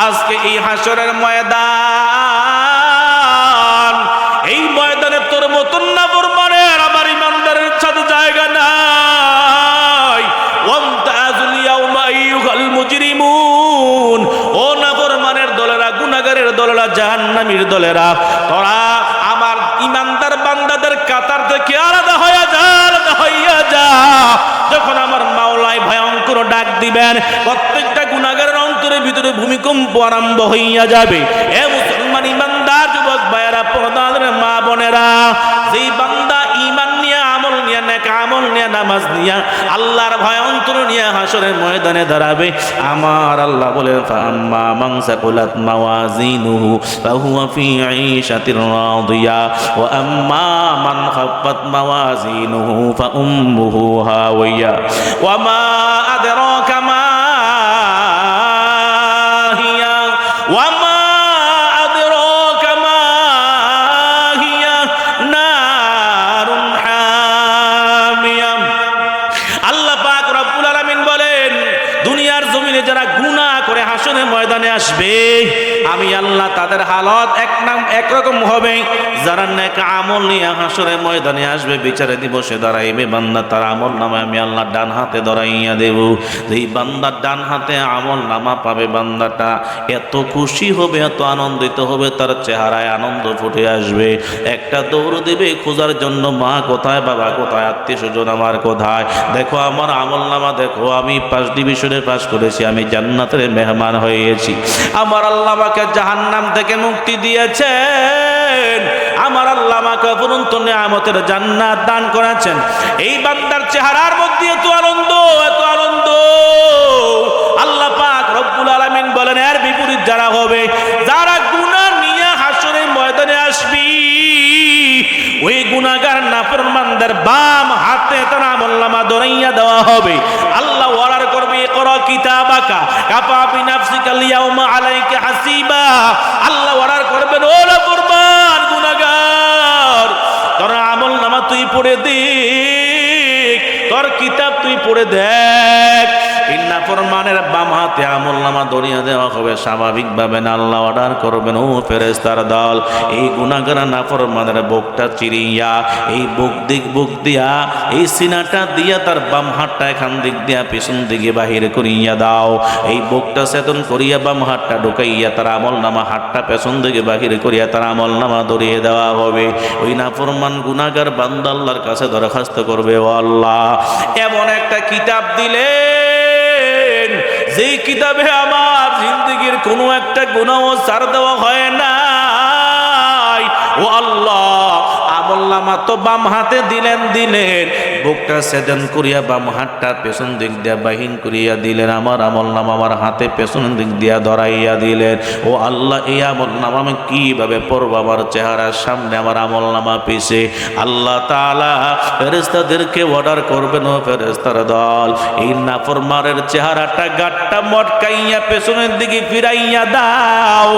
Speaker 1: আজকে এই হাসরের ময়দান, এই ময়দানে তোর মতন নাফরমানের, আমার ইমানদারের সাথে জায়গা নাই। ওয়ামতাজুল ইয়াউমা আইয়ুহাল মুজরিমুন, ও নাফরমানের দলেরা, গুনাহগারের দলেরা, জাহান্নামীর দলেরা, তোরা আমার ইমানদার বান্দাদের কাতার থেকে আলাদা হয়ে যা, আলাদা হইয়া যা। যখন আমার মাওলাই ভয়ঙ্কর ডাক দিবেন, প্রত্যেকটা গুনাহগারের অন্তরের ভিতরে ভূমিকম্প আরম্ভ হইয়া যাবে। এ মুসলমান ইমানদার যুবক ভাইয়েরা, পর্দার মা বোনেরা, যেই বান্দা ঈমান নিয়ে, আমল নিয়ে, নেক আমল নিয়ে, নামাজ নিয়ে, আল্লাহর ভয় অন্তর নিয়ে হাসরের ময়দানে দাঁড়াবে, আমার আল্লাহ বলেন, ফাআম্মা মান সাকুলাত মাওয়াজিনুহু ফাহুয়া ফি ঈশাতির রাদিয়া ওয়া আম্মা মান খাফফাত মাওয়াজিনুহু ফাউম্মুহু হাওিয়া ওয়া মা আদরাকা মা হিয়া ওয়া মা আদরাকা মা হিয়া নারুন হামিয়া। আল্লাহ পাক রব্বুল আলামিন বলেন, দুনিয়ার জমিনে যারা গুনাহ করে হাসরের ময়দানে আসবে, আমি আল্লাহ তাদের হালত একরকম হবে। যারা নেক আমল নিয়ে হাসরের ময়দানে আসবে, বিচারে দিবসে দাঁড়াইবে, বান্দা তার আমল নামা আমি আল্লাহ ডান হাতে ধরাইয়া দেব। যেই বান্দার ডান হাতে আমল নামা পাবে, বান্দাটা এত খুশি হবে, এত আনন্দিত হবে, তার চেহারায় আনন্দ ফুটে আসবে। একটা দৌড় দেবে খোঁজার জন্য, মা কোথায়, বাবা কোথায়, আত্মীয় স্বজন আমার কোথায়, দেখো আমার আমল নামা, দেখো আমি 5 ডিভিশনে পাস করেছি, আমি জান্নাতের মেহমান হয়েছি। আমার আল্লাহ আমাকে জাহান্নাম থেকে মুক্তি দিয়েছেন, আমার আল্লাহ আমাকে অফুরন্ত নেয়ামতের জান্নাত দান করেছেন। এই বান্দার চেহারার মধ্যে এত আনন্দ, এত আনন্দ। আল্লাহ পাক রব্বুল আলামিন বলেন, এর বিপরীত যারা হবে, যারা গুনাহ নিয়ে হাসরের ময়দানে আসবি, ওই গুনাহগার নাফরমানদের বাম হাতে তার আমলনামা ধরাইয়া দেওয়া হবে। আল্লাহ অর্ডার করবে, ইকরা কিতাবাকা কাফা বিনাফসিকাল ইয়াউমা আলাইকা হাসিবা। আল্লাহ অর্ডার করবেন, ও নাফরমান গুনাহগার, তোর আমলনামা তুই পড়ে দেখ, তোর কিতাব তুই পড়ে দেখ। এই নাফরমানের বাম হাতে আমলনামা ধরিয়া দেওয়া হবে। স্বাভাবিকভাবে না, আল্লাহ অর্ডার করবেন, ও ফেরেশতার দল, এই গুনাহগার নাফরমানের বুকটা চিরিয়া, এই বুক দিয়া, এই সিনাটা দিয়া, তার বাম হাতটা এখান দিক দিয়া পেছন দিকে বাহির করিয়া দাও। এই বুকটা চেতন করিয়া বাম হাতটা ঢুকাইয়া তার আমলনামা, হাতটা পেছন দিকে বাহির করিয়া তার আমলনামা ধরিয়ে দেওয়া হবে। ওই নাফরমান গুনাহগার বান্দা আল্লাহর কাছে দরখাস্ত করবে, ও আল্লাহ, এমন একটা কিতাব দিলে যেই কিতাবে আমার জিন্দেগির কোনো একটা গুনাহ ছাড় দেওয়া হয় নাই। ও আল্লাহ, আমলনামা তো বাম হাতে দিলেন, বুকটা সেদন করিয়া বাম হাতটা পেছন দিক দিয়া বাহিন করিয়া দিলেন। আমার আমলনামা আমার হাতে পেছন দিক দিয়া ধরাইয়া দিলেন। ও আল্লাহ, এই আমলনামা আমি কিভাবে পড়ব? আমার চেহারার সামনে আমার আমলনামা পিছে। আল্লাহ তাআলা ফেরেশতাদেরকে অর্ডার করবেন, ও ফেরেশতার দল, এই নাফরমানের চেহারাটা গাট্টা মটকাইয়া পেছনের দিকে ফিরাইয়া দাও।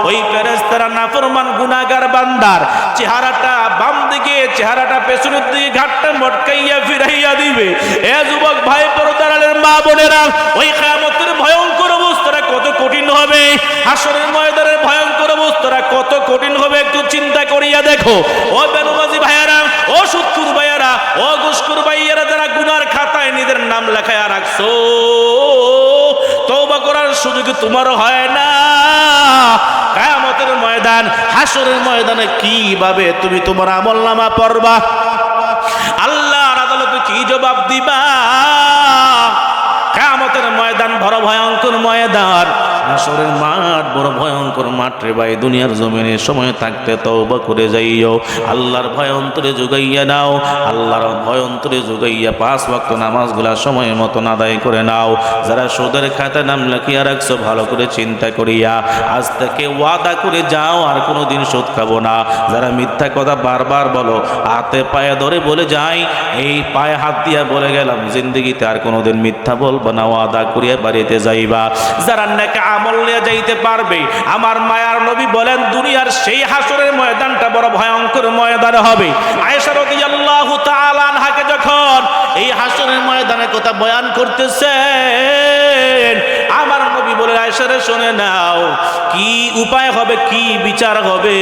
Speaker 1: ওই ফেরেশতারা নাফরমান গুনাহগার বান্দার চেহারাটা বাম দিকে, চেহারাটা পেছনের দিকে ঘাটটা মটকাইয়া ফিরাইয়া দিবে। এ যুবক ভাই, পর্দার আড়ালের মা বোনেরা, ওই কিয়ামতের ভয়ঙ্কর অবস্থাটা কত কঠিন হবে, হাসরের ময়দানের ভয়ঙ্কর অবস্থাটা কত কঠিন হবে, একটু চিন্তা করিয়া দেখো। ও বেনমাজি ভাইয়ারা, ও সুদখোর ভাইয়ারা, ও ঘুষখোর ভাইয়ারা, যারা গুনার খাতায় নিজের নাম লেখায়া রাখছো, তওবা করার সুযোগ তোমারও হয় না। কিয়ামতের ময়দান, হাসরের ময়দানে কিভাবে তুমি তোমার আমলনামা পড়বা? আল্লাহর আদালতে কি জবাব দিবা? কিয়ামতের ময়দান বড় ভয়ঙ্কর ময়দান, হাসরের মাঠ বড় ভয়ঙ্কর মাঠ রে ভাই। দুনিয়ার জমিনে সময় থাকতে তওবা করে যাইও, আল্লাহর ভয় অন্তরে জোগাইয়া নাও, আল্লাহর ভয় অন্তরে জোগাইয়া 5 ওয়াক্ত নামাজগুলা সময় মতো আদায় করে নাও। যারা সুদের খাতায় নাম লিখিয়া রাখছো, ভালো করে চিন্তা করিয়া আজ থেকে ওয়াদা করে যাও আর কোনোদিন সুদ খাবো না। যারা মিথ্যা কথা বারবার বলো, হাতে পায়ে ধরে বলে যাই, এই পায়ে হাত দিয়া বলে গেলাম জিন্দগিতে আর কোনোদিন মিথ্যা বলবো না, ওয়াদা করিয়া বাড়িতে যাইবা। যারা নেক আমল নিয়ে যাইতে পারবে, আমার মায়ার নবী বলেন দুনিয়ার সেই হাসরের ময়দানটা বড় ভয়ঙ্কর ময়দান হবে। আয়েশা রাদিয়াল্লাহু তাআলা আনহাকে যখন এই হাসরের ময়দানের কথা বয়ান করতেছেন, আমার নবী বলে, আয়েশা রে শুনে নাও, কি উপায় হবে, কি বিচার হবে,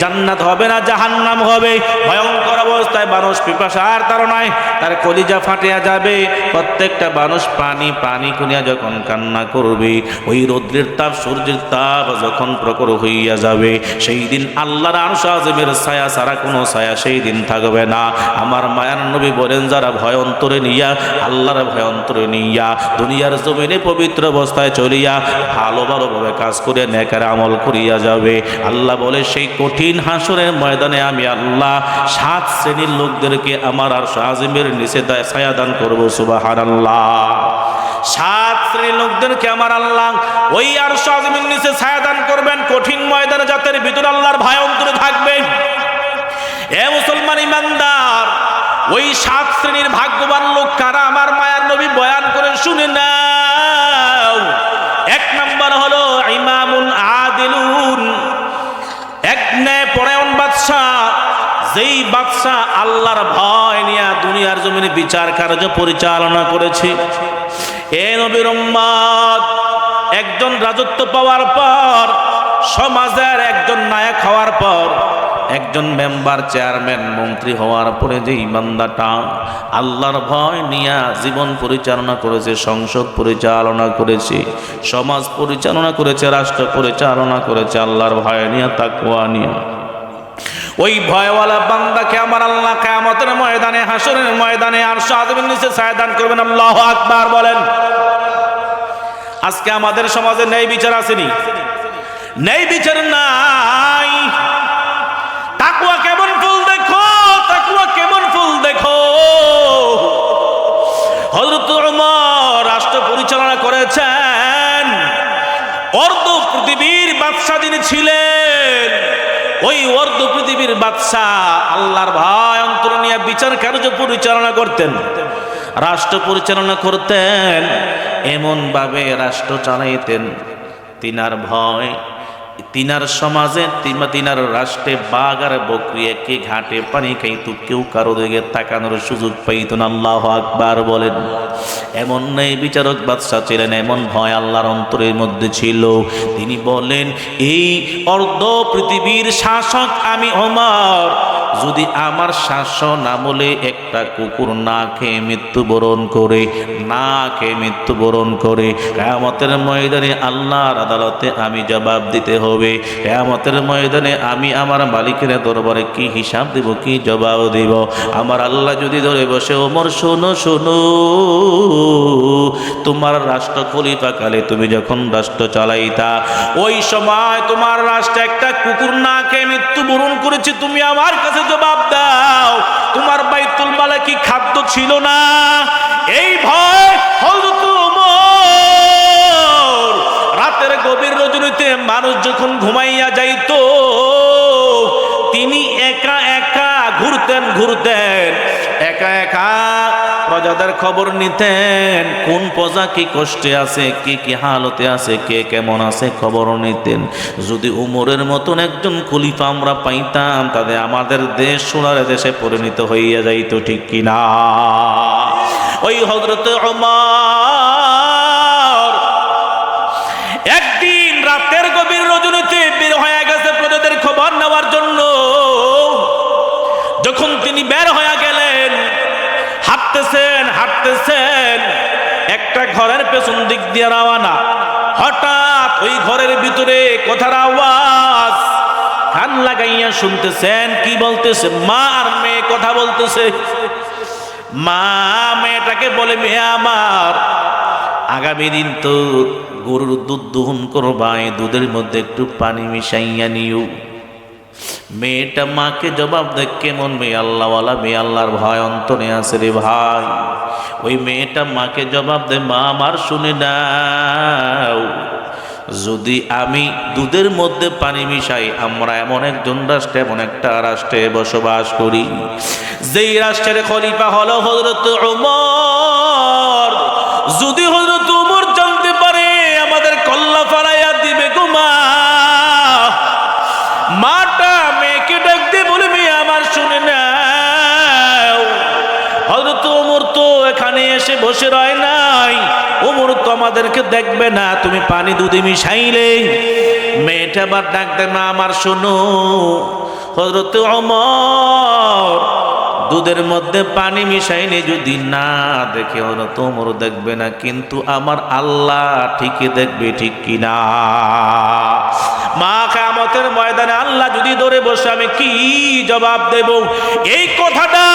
Speaker 1: জান্নাত হবে না জাহান্নাম হবে। ভয়ঙ্কর অবস্থায় মানুষ পিপাসার তাড়নায় তার কলিজা ফাটিয়া যাবে। প্রত্যেকটা মানুষ পানি পানি করিয়া যখন কান্না করবে, ওই রৌদ্রের তাপ, সূর্যের তাপ যখন প্রখর হইয়া যাবে, সেই দিন আল্লাহর আরশ আযমের ছায়া ছাড়া কোনো ছায়া সেই দিন থাকবে না। আমার মায়ার নবী বলেন, যারা ভয় অন্তরে নিয়া, আল্লাহর ভয় অন্তরে নিয়া দুনিয়ার জমিনে পবিত্র অবস্থায় চলিয়া ভালো ভালোভাবে কাজ করে নেকের আমল করিয়া যাবে, আল্লাহ বলে সেই কঠিন হাসরের ময়দানে আমি আল্লাহ 7 শ্রেণীর লোকদেরকে আমার আরশ আযমের নিচে ছায়া দান করব। সুবহানাল্লাহ। 7 শ্রেণীর লোকদেরকে আমার আল্লাহ ওই আরশ আযমের নিচে ছায়া দান করবেন। কঠিন ময়দানে যাদের ভিতরে আল্লাহর ভয় অন্তরে থাকবে। এ মুসলমান ইমানদার, ওই 7 শ্রেণীর ভাগ্যবান লোক কারা? আমার মায়ার নবী বয়ান করে শুনে নাও। 1 নম্বর হলো ইমামুন আদিলুন, এক ন্যায়পরায়ণ বাদশা। যেই বাদশা আল্লাহর ভয় নিয়ে দুনিয়ার জমিনে বিচার কার্য পরিচালনা করেছে। এ নবীর উম্মত, একজন রাজত্ব পাওয়ার পর, সমাজের একজন নায়ক হওয়ার পর, একজন মেম্বার, চেয়ারম্যান, মন্ত্রী হওয়ার পরে যে বান্দাটা আল্লাহর ভয় নিয়ে জীবন পরিচালনা করেছে, সংসদ পরিচালনা করেছে, সমাজ পরিচালনা করেছে, রাষ্ট্র পরিচালনা করেছে আল্লাহর ভয় নিয়ে, তাকওয়া নিয়ে, ওই ভয়ওয়ালা বান্দাকে আমার আল্লাহ কিয়ামতের ময়দানে, হাসরের ময়দানে আরশ আযমের নিচে ছায়া দান করবেন। আল্লাহু আকবার বলেন। আজকে আমাদের সমাজে ন্যায় বিচার আসেনি? ন্যায় বিচার নাই। তাকওয়া কেমন ফুল দেখো, তাকওয়া কেমন ফুল দেখো। হযরত ওমর রাষ্ট্র পরিচালনা করেছেন। অর্ধ পৃথিবীর বাদশা যিনি ছিলেন, ওই অর্ধ পৃথিবীর বাদশা আল্লাহর ভয় অন্তর নিয়ে বিচার কার্য পরিচালনা করতেন, রাষ্ট্র পরিচালনা করতেন, এমন ভাবে রাষ্ট্র চালাইতেন তিনার ভয়, তিনার সমাজে, তিনার রাষ্ট্রে বাঘ আর বকরি একে ঘাটে পানি খাইতো, কেউ কারো দিকে তাকানোর সুযোগ পাইত না। আল্লাহু আকবার বলেন। এমন নেই বিচারক বাদশা ছিলেন, এমন ভয় আল্লাহর অন্তরের মধ্যে ছিল। তিনি বলেন, এই অর্ধ পৃথিবীর শাসক আমি ওমর, যদি আমার শাসন আমলে একটা কুকুর না খেয়ে মৃত্যুবরণ করে, না খেয়ে মৃত্যুবরণ করে, কিয়ামতের ময়দানে আল্লাহর আদালতে আমি জবাব দিতে হবে। কিয়ামতের ময়দানে আমি আমার মালিকের দরবারে কি হিসাব দেব, কি জবাব দেব? আমার আল্লাহ যদি ধরে বসে, ওমর শোনো শোনো, তোমার রাষ্ট্র খলিফাকালে তুমি যখন রাষ্ট্র চালাইতা, ওই সময় তোমার রাষ্ট্রে একটা কুকুর না খেয়ে মৃত্যুবরণ করেছে, তুমি আমার কাছে জবাব দাও। তোমার বাইতুল মালে কি খাদ্য ছিল না? এই ভয় হযরত ওমর রাতের গভীর রজনীতে মানুষ যখন ঘুমাইয়া যাইতো, তিনি একা একা ঘুরতেন একা একা প্রজাদের খবর নিতেন। কোন প্রজা কি কষ্টে আছে, কি কি হালতে আছে, কে কেমন আছে খবর নিতেন। যদি উমরের মতন একজন খলিফা আমরা পাইতাম, তাদের আমাদের দেশ সোনার দেশে পরিণত হইয়া যাইত, ঠিক কিনা? ওই হযরত ওমর একদিন রাতের গভীর রজনীতে বের হয়ে গেছে প্রজাদের খবর নেওয়ার জন্য। যখন তিনি বের হয়ে গেলেন, হাঁটতেছেন, একটা ঘরের পেছন দিক দিয়ে রওনা। হঠাৎ ওই ঘরের ভিতরে কথার আওয়াজ, কান লাগাইয়া শুনতেছেন। কি বলতেছে? মা আর মেয়ে কথা বলতেছে। মা মেয়েটাকে বলে, মেয়ে আমার, আগামী দিন তো গরুর দুধ দহন করবা, এই দুধের মধ্যে একটু পানি মিশাইয়া নিও। মেয়েটা মাকে জবাব দেয়, কেমন মেয়ে? আল্লাহওয়ালা মেয়ে, আল্লাহর ভয় অন্তরে আছে রে ভাই। ওই মেয়েটা মাকে জবাব দেয়, মা আমার শুনে নাও, যদি আমি দুধের মধ্যে পানি মিশাই, আমরা এমন একজন রাষ্ট্রে, এমন একটা রাষ্ট্রে বসবাস করি, যেই রাষ্ট্রের খলিফা হলো হযরত ওমর। যদি হযরত ওমর জানতে পারে, আমাদের কল্লা ফালাইয়া দিবে গো মা। মাটা মেয়েকে ডাক দিয়ে বলে, মেয়ে আমার শুনে নাও, হযরত ওমর তো এখানে এসে বসে রয় নাই, ওমর তো আমাদেরকে দেখবে না, তুমি পানি দুধে মিশাইলে। মেয়েটা আবার ডাক দেয়, মা আমার শোনো, হযরত ওমর দুধের মধ্যে পানি মিশাইলে যদি না দেখে, হযরত ওমর দেখবে না, কিন্তু আমার আল্লাহ ঠিকই দেখবে, ঠিক কিনা? মা কিয়ামতের ময়দানে আল্লাহ যদি ধরে বসে, আমি কি জবাব দেব? এই কথাটা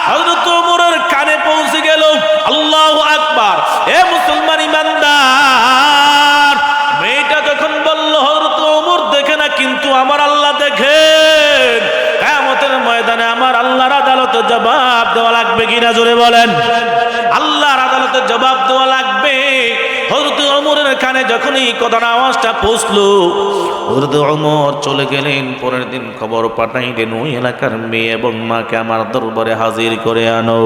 Speaker 1: হযরত ওমরের কানে পৌঁছে গেল। আল্লাহু আকবার! এ মুসলমান ইমানদার, মেয়েটা যখন বলল হযরত ওমর দেখে না, কিন্তু আমার আল্লাহ দেখেন, কিয়ামতের ময়দানে আমার আল্লাহর আদালতে জবাব দেওয়া লাগবে কিনা, জোরে বলেন। আল্লাহর আদালতে জবাব দেওয়া লাগবে। হযরত ওমরের কানে যখন এই কথার আওয়াজটা পৌঁছলো, হযরত ওমর চলে গেলেন। পরের দিন খবর পাঠাইলেন, ওই এলাকার মেয়ে এবং মাকে আমার দরবারে হাজির করে আনো।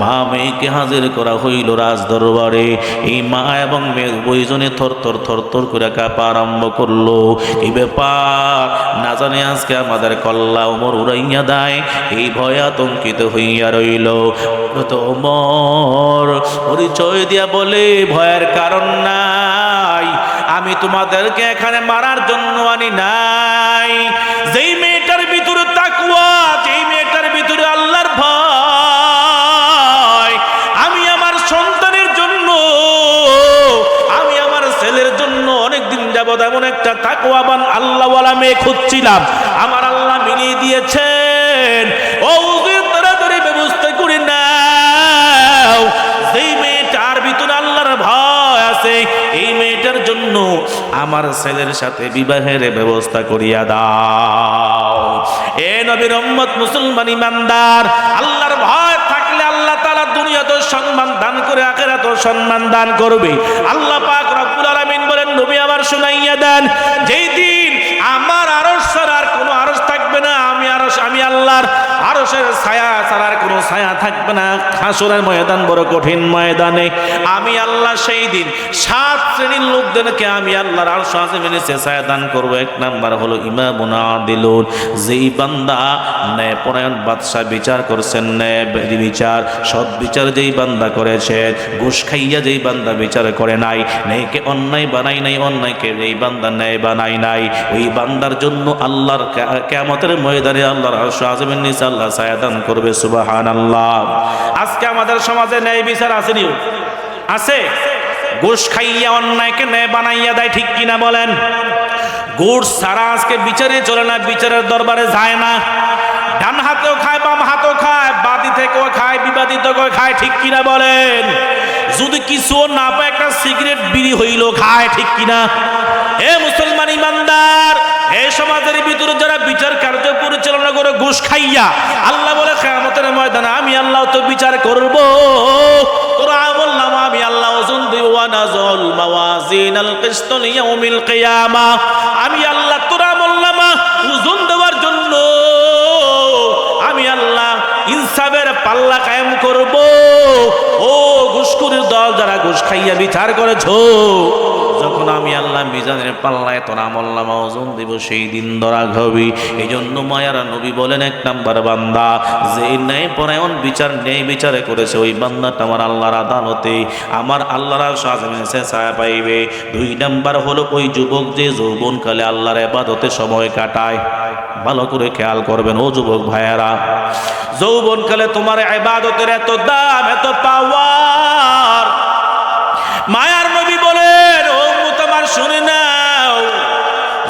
Speaker 1: মা মেয়েকে হাজির করা হইল রাজ দরবারে। এই মা এবং মেয়ে উভয়জনে থর করে কাঁপা আরম্ভ করলো। এই ব্যাপার না জানে আজকে আমাদের কল্লা ওমর উড়াইয়া দেয়, এই ভয়ে আতঙ্কিত হইয়া রইল। হযরত ওমর পরিচয় দিয়া বলে, ভয়ের কারণ নাই, আমি তোমাদেরকে এখানে মারার জন্য আনি নাই। যেই মেয়েটার ভিতরে তাকওয়া, যেই মেয়েটার ভিতরে আল্লাহর ভয়, আমি আমার সন্তানের জন্য, আমি আমার ছেলের জন্য অনেকদিন যাবত এমন একটা তাকওয়াবান আল্লাহওয়ালা মেয়ে খুঁজছিলাম, আমার আল্লাহ মিলিয়ে দিয়েছেন। ও হুজুর, তাড়াতাড়ি ব্যবস্থা করে নাও। যেই মেয়েটার ভিতরে আল্লাহর ভয় আছে, এই মেয়েটার জন্য আমার ছেলের সাথে বিবাহের ব্যবস্থা করিয়া দাও। এ নবীর উম্মত মুসলমান ইমানদার, আল্লাহর ভয় থাকলে আল্লাহ তাআলা দুনিয়াতেও সম্মান দান করে, আখিরাতেও সম্মান দান করবে। আল্লাহ পাক রব্বুল আলামিন বলেন, নবী আমার শুনাইয়া দেন, যেই দিন আমার আরশ ছাড়া আর কোনো আরশ থাকবে না, আমি আল্লাহর আরশের ছায়া ছাড়ার কোনো ছায়া থাকবে না। হাসরের ময়দান বড় কঠিন ময়দানে আমি আল্লাহ সেই দিন 7 শ্রেণীর লোকদেরকে আমি আল্লাহর আরশ আজিমের নিচে ছায়া দান করব। এক নাম্বার হলো ইমামুন আদিলুন, যেই বান্দা ন্যায়পরায়ণ বাদশা বিচার করছেন, ন্যায় বিচার সৎ বিচার যেই বান্দা করেছে, ঘুষ খাইয়া যেই বান্দা বিচার করে নাই, ন্যায়কে অন্যায় বানাই নাই, অন্যায়কে যেই বান্দা ন্যায় বানাই নাই, ওই বান্দার জন্য আল্লাহর কিয়ামতের ময়দানে আল্লাহর আরশ আজিমের নিচে আল্লাহ ছায়া দান করবে। সুবহানাল্লাহ। আজকে আমাদের সমাজে ন্যায় বিচার আসেনি? আছে? ঘুষ খাইয়া অন্যায়কে ন্যায় বানাইয়া দেয়, ঠিক কিনা বলেন? ঘুষ ছাড়া আজকে বিচারে চলে না, বিচারের দরবারে যায় না। ডান হাতেও খায়, বাম হাতেও খায়, বাদী থেকেও খায়, বিবাদী থেকেও খায়, ঠিক কিনা বলেন? যদি কিছু না পায়, একটা সিগারেট বিড়ি হইল খায়, ঠিক কিনা? এ মুসলমান ইমানদার, এই সমাজের ভিতরে যারা বিচার কার্য পরিচালনা করে ঘুষ খাইয়া, আল্লাহ বলে কিয়ামতের কিয়ামতের ময়দানে আমি আল্লাহ তো বিচার করব। তোরা বললাম আমি আল্লাহ ওজন দিব, ওয়া নাযুল মাওয়াজিনাল কিসত লিয়াউমিল কিয়ামা। আমি আল্লাহ তোরা বললাম ওজন দেওয়ার জন্য আমি আল্লাহ ইনসাফের পাল্লা কায়েম করব। ও ঘুষখোরের দল, যারা ঘুষ খাইয়া বিচার করেছো, যখন আমি আল্লাহ মিজানের পাল্লায় তোর আমলনামা ওজন দিব, সেই দিন ধরা হবি। এই জন্য মায়ারা নবী বলেন, এক নাম্বার বান্দা যে ন্যায় পরায়ণ বিচার ন্যায় বিচারে করেছে, ওই বান্দাটা আমার আল্লাহর আদালতে আমার আল্লাহর সাজমে ছায়া পাইবে। দুই নাম্বার হলো ওই যুবক যে যৌবনকালে আল্লাহর ইবাদতে সময় কাটায়। ভালো করে খেয়াল করবেন ও যুবক ভাইয়েরা, যৌবনকালে তোমার ইবাদতের এত দাম, এত পাওয়ার। মায়ার নবী বলেন, ও উম্মত আমার শুনে নাও,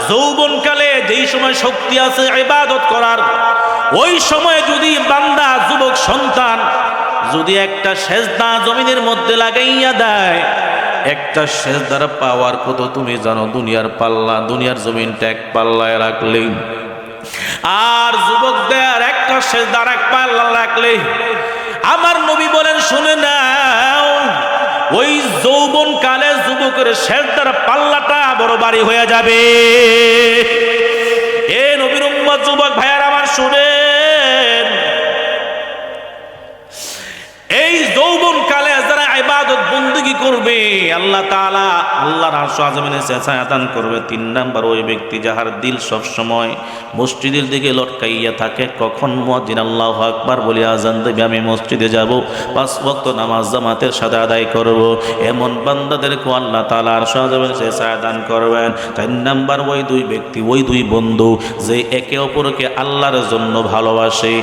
Speaker 1: যৌবনকালে যেই সময় শক্তি আছে ইবাদত করার, ওই সময় যদি বান্দা যুবক সন্তান যদি একটা সেজদা জমিনের মধ্যে লাগাইয়া দেয়, একটা সেজদার পাওয়ার কত তুমি জানো? দুনিয়ার পাল্লা, দুনিয়ার জমিনটা এক পাল্লায় রাখলে, আর যুবকদের একটা সেজদার এক পাল্লা রাখলে, আমার নবী বলেন শুনে নাও, ওই যৌবন কালে যুবকের সেজদার পাল্লাটা বড় ভারী হয়ে যাবে। এ নবীর উম্মত যুবক ভাইয়ার আমার শুনেন, এই যৌবন কালে যারা ইবাদত বندگی করবে, আল্লাহ তাআলা আল্লাহর আরশ আযমিনে ছায়া দান করবে। তিন নাম্বার ওই ব্যক্তি যাহার দিল সব সময় মসজিদের দিকে লটকাইয়া থাকে, কখন মুয়াজ্জিন আল্লাহু আকবার বলে আযান দেবে আমি মসজিদে যাব, 5 ওয়াক্ত নামাজ জামাতের সাথে আদায় করব, এমন বান্দাদেরকে আল্লাহ তাআলা আরশ আযমিনে ছায়া দান করবেন। তিন নাম্বার ওই দুই ব্যক্তি, ওই দুই বন্ধু যে একে অপরকে আল্লাহর জন্য ভালোবাসে।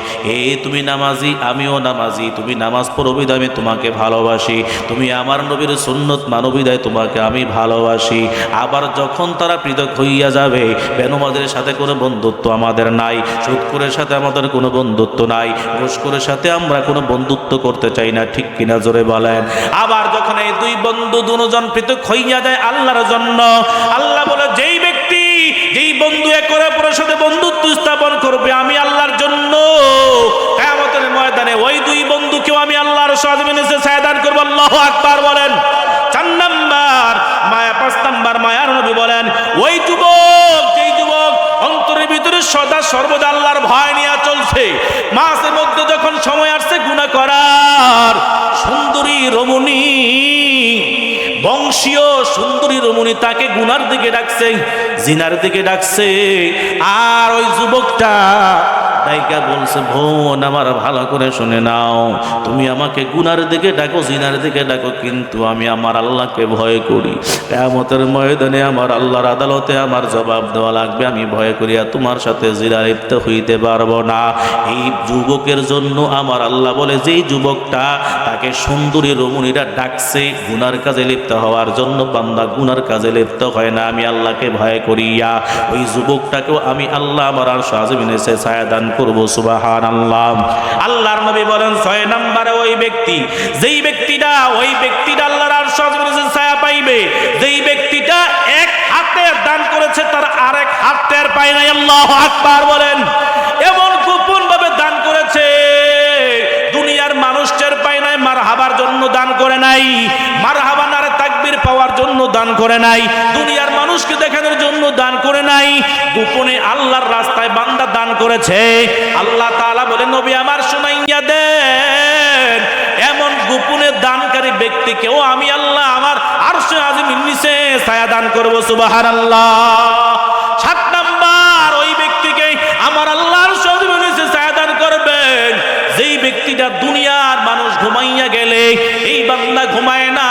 Speaker 1: তুমি নামাজি, আমিও নামাজি, তুমি নামাজ পড়ো বিধায় আমি তোমাকে ভালোবাসি, তুমি আমার নবীর সুন্নত মানো বিধায় তোমাকে আমি ভালোবাসি। আবার যখন তারা পৃথক হইয়া যাবে, বেনমাজের সাথে কোনো বন্ধুত্ব আমাদের নাই, সুদখোরের সাথে আমাদের কোনো বন্ধুত্ব নাই, ঘুষখোরের সাথে আমরা কোনো বন্ধুত্ব করতে চাই না, ঠিক কিনা জোরে বলেন। আবার যখন এই দুই বন্ধু দুজন পৃথক হইয়া যায় আল্লাহর জন্য, আল্লাহ বলে যেই ব্যক্তি যেই বন্ধু একে অপরের সাথে বন্ধুত্ব স্থাপন করবে আমি আল্লাহর জন্য, কিয়ামতের ময়দানে ওই দুই বন্ধুকেও আমি আল্লাহর সাজমিনে ছায়া দান করব। আল্লাহু আকবার বলেন। 4 নাম্বার মায়া, 5 নাম্বার মায়ার নবী বলেন, ওই যুবক যেই যুবক অন্তরের ভিতরে সদা সর্বদা আল্লাহর ভয় নিয়ে চলছে, মাঝে মধ্যে যখন সময় আসছে গুনাহ করার, সুন্দরী রমণী, বংশীয় সুন্দরী রমণী তাকে গুনার দিকে ডাকছে, জিনার দিকে ডাকছে, আর ওই যুবকটা দাইকা বলছে, বোন আমার ভালো করে শুনে নাও, তুমি আমাকে গুনার দিকে ডাকো, জিনার দিকে ডাকো, কিন্তু আমি আমার আল্লাহকে ভয় করি। কিয়ামতের ময়দানে আমার আল্লাহর আদালতে আমার জবাব দেওয়া লাগবে, আমি ভয় করিয়া তোমার সাথে জিনা লিপ্ত হইতে পারবো না। এই যুবকের জন্য আমার আল্লাহ বলে, যেই যুবকটা তাকে সুন্দরী রমণীরা ডাকছে গুনার কাজে লিপ্ত হওয়ার জন্য, বান্দা গুনার কাজে লিপ্ত হয় না, আমি আল্লাহকে ভয় করিয়া ওই যুবকটাকেও আমি আল্লাহ আমার আরশ আযমিনে ছায়া দান করব। সুবহানাল্লাহ। আল্লাহর নবী বলেন 6 নম্বরে ওই ব্যক্তি, যেই ব্যক্তিটা ওই ব্যক্তিটা আল্লাহর আরশ আযমিনে ছায়া পাইবে, যেই ব্যক্তিটা এক হাতে দান করেছে তার আরেক হাত টের পায় নাই। আল্লাহু আকবার বলেন। এমন গোপন ভাবে দান করেছে, দুনিয়ার মানুষ টের পায় নাই, মারহাবার জন্য দান করে নাই, মারহাবা নারে তাকবীর পাওয়ার জন্য দান করে নাই, দুনিয়ার মানুষকে দেখানোর জন্য দান করে নাই, গোপনে আল্লাহর রাস্তায় বান্দা দান করেছে। আল্লাহ তাআলা বলেন, নবী আমার শুনাইয়া দেন, এমন গোপনে দানকারী ব্যক্তিকেও আমি আল্লাহ আমার আরশে আযিমের নিচে ছায়া দান করব। সুবহানাল্লাহ। 7 নাম্বার ওই ব্যক্তিকে আমার আল্লাহ আরশে আযিমের নিচে ছায়া দান করবেন, যেই ব্যক্তিটা দুনিয়ার মানুষ ঘুমাইয়া গেলে এই বান্দা ঘুমায় না,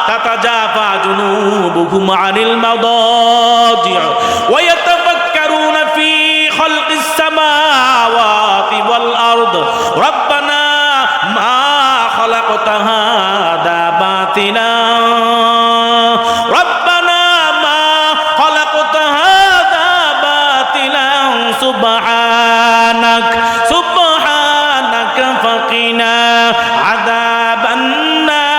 Speaker 1: তাতাজাফা জুনুবুহুম আনিল মাদাজি' ওয়া ইয়াতাফাক্কারুনা ফি খালকিস সামাওয়াতি ওয়াল আরদ রব্বানা মা খালাকতা হাদা বাতিলা, রব্বানা মা খালাকতা হাদা বাতিলা সুবহানাক সুবহানাকা ফাকিনা আযাবান নার।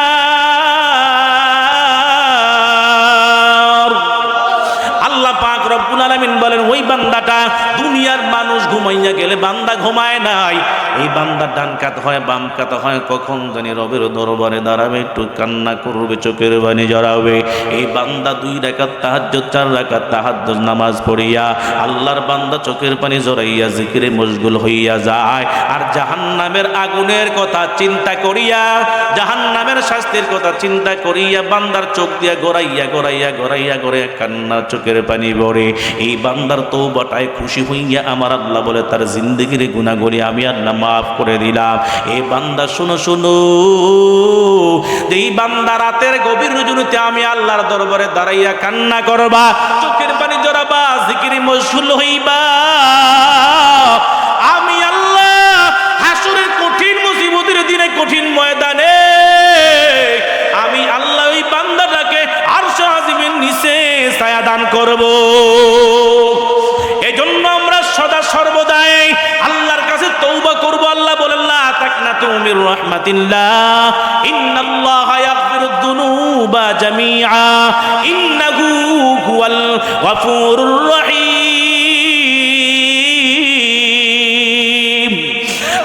Speaker 1: আল্লাহ পাক রব্বুল আলামিন বলেন, ওই বান্দাটা দুনিয়ার মানুষ ঘুমাইয়া গেলে বান্দা ঘুমায় নাই, এই বান্দা ডান কাত হয় বাম কাত হয়, কখন জানি রবের দরবারে দাঁড়াবে, একটু কান্না করবে, চোখের পানি জড়াবে। এই বান্দা 2 রাকাত তাহাজ্জুদ 4 রাকাত তাহাজ্জুদ নামাজ পড়িয়া আল্লাহর বান্দা চোখের পানি জড়াইয়া জিকিরে মশগুল হইয়া যায়। আর জাহান্নামের আগুনের কথা চিন্তা করিয়া, জাহান্নামের শাস্তির কথা চিন্তা করিয়া বান্দার চোখ দিয়া গড়াইয়া গড়াইয়া গড়াইয়া গড়াইয়া কান্না চোখের পানি পড়ে। এই বান্দার তওবাটায় খুশি হইয়া আমার আল্লাহ বলে তার জিন্দেগির গুনাহগুলি আমি আল্লাহ মাফ করে দিলাম। এই বান্দা শুনো শুনো, এই বান্দা রাতের গভীর রজনীতে আমি আল্লাহর দরবারে দাঁড়াইয়া কান্না করবা, চোখের পানি জড়াবা, জিকিরে মশগুল হইবা, আমি আল্লাহ হাসরের কঠিন মুসিবতের দিনে কঠিন ময়দানে আমি আল্লাহ ওই বান্দাটাকে আরশ আজিমের নিচে ছায়া দান করব। এজন্য আমরা সদা সর্বদাই আল্লাহর কাছে তওবা করব। আল্লাহ বলেন লা তাকনাতু মির রাহমাতিল্লাহ ইন্নাল্লাহা ইয়াগফিরুদ যুনুবা জামিআ ইন্নাহু হুয়াল গফুরুর রহিম।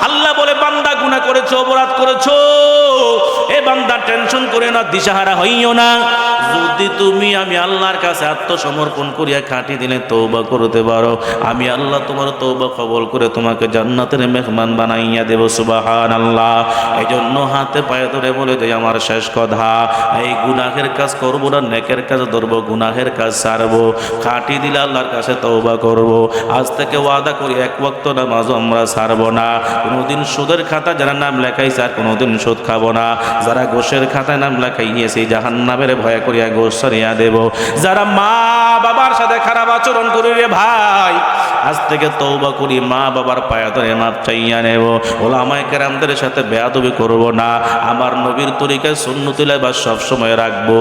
Speaker 1: আল্লাহ বলে বান্দা গুনাহ করেছো, অপরাধ করেছো, এ বান্দা টেনশন করে না, দিশাহারা হইও না। যদি তুমি আমি আল্লাহর কাছে আত্মসমর্পণ করিয়া খাঁটি দিলে তওবা করতে পারো, আমি আল্লাহ তোমার তওবা কবুল করে তোমাকে জান্নাতের মেহমান বানাইয়া দেব। সুবহানাল্লাহ। এই জন্য হাতে পায়ে ধরে বলে যাই আমার শেষ কথা, এই গুনাহের কাজ করবো না, নেকের কাজ ধরবো, গুনাহের কাজ ছাড়বো, খাঁটি দিলে আল্লাহর কাছে তওবা করব। আজ থেকে ওয়াদা করি 1 ওয়াক্ত নামাজও আমরা ছাড়বো না। কোনোদিন সুদের খাতা যারা নাম লেখাইছে আর কোনোদিন সুদ খাবো না। যারা ঘোষের খাতায় নাম লেখাইয়েছে জাহান্নামের ভয় করিয়া ঘোষ সরিয়া দেব। যারা মা বাবার সাথে খারাপ আচরণ করি রে ভাই, আজ থেকে তওবা করি, মা বাবার পায়ে ধরে মাপ চাইয়া নেব। ওলামায়ে কেরামদের সাথে বেয়াদবি করব না। আমার নবীর তরিকায় সুন্নতুল ইবাদত সব সময় রাখবো।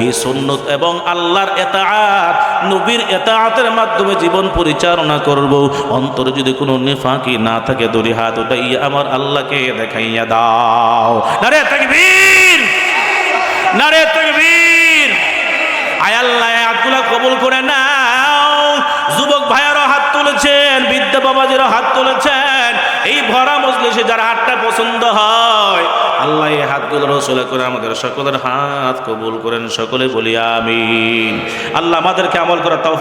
Speaker 1: এই সুন্নত এবং আল্লাহর ইতাআত, নবীর ইতাআতের মাধ্যমে জীবন পরিচালনা করব। অন্তরে যদি কোনো নিফাকি না থাকে, 2 হাত উঠাইয়া আমার আল্লাহকে দেখাইয়া দাও। নারে তাকবীর, নারে তাকবীর। আয় আল্লাহ হাতগুলা কবুল করে নাও। যুবক ভাইয়ারও হাত তুলেছেন, বৃদ্ধ বাবাজিরও হাত তুলেছেন। এই ভরা মজলিসে যার হাতটা পছন্দ হয় আল্লাহ এই হাতগুলো রসুল করে আমাদের সকলের হাত কবুল করেন। সকলে বলি আমিন। আল্লাহ আমাদেরকে আমল করা তাও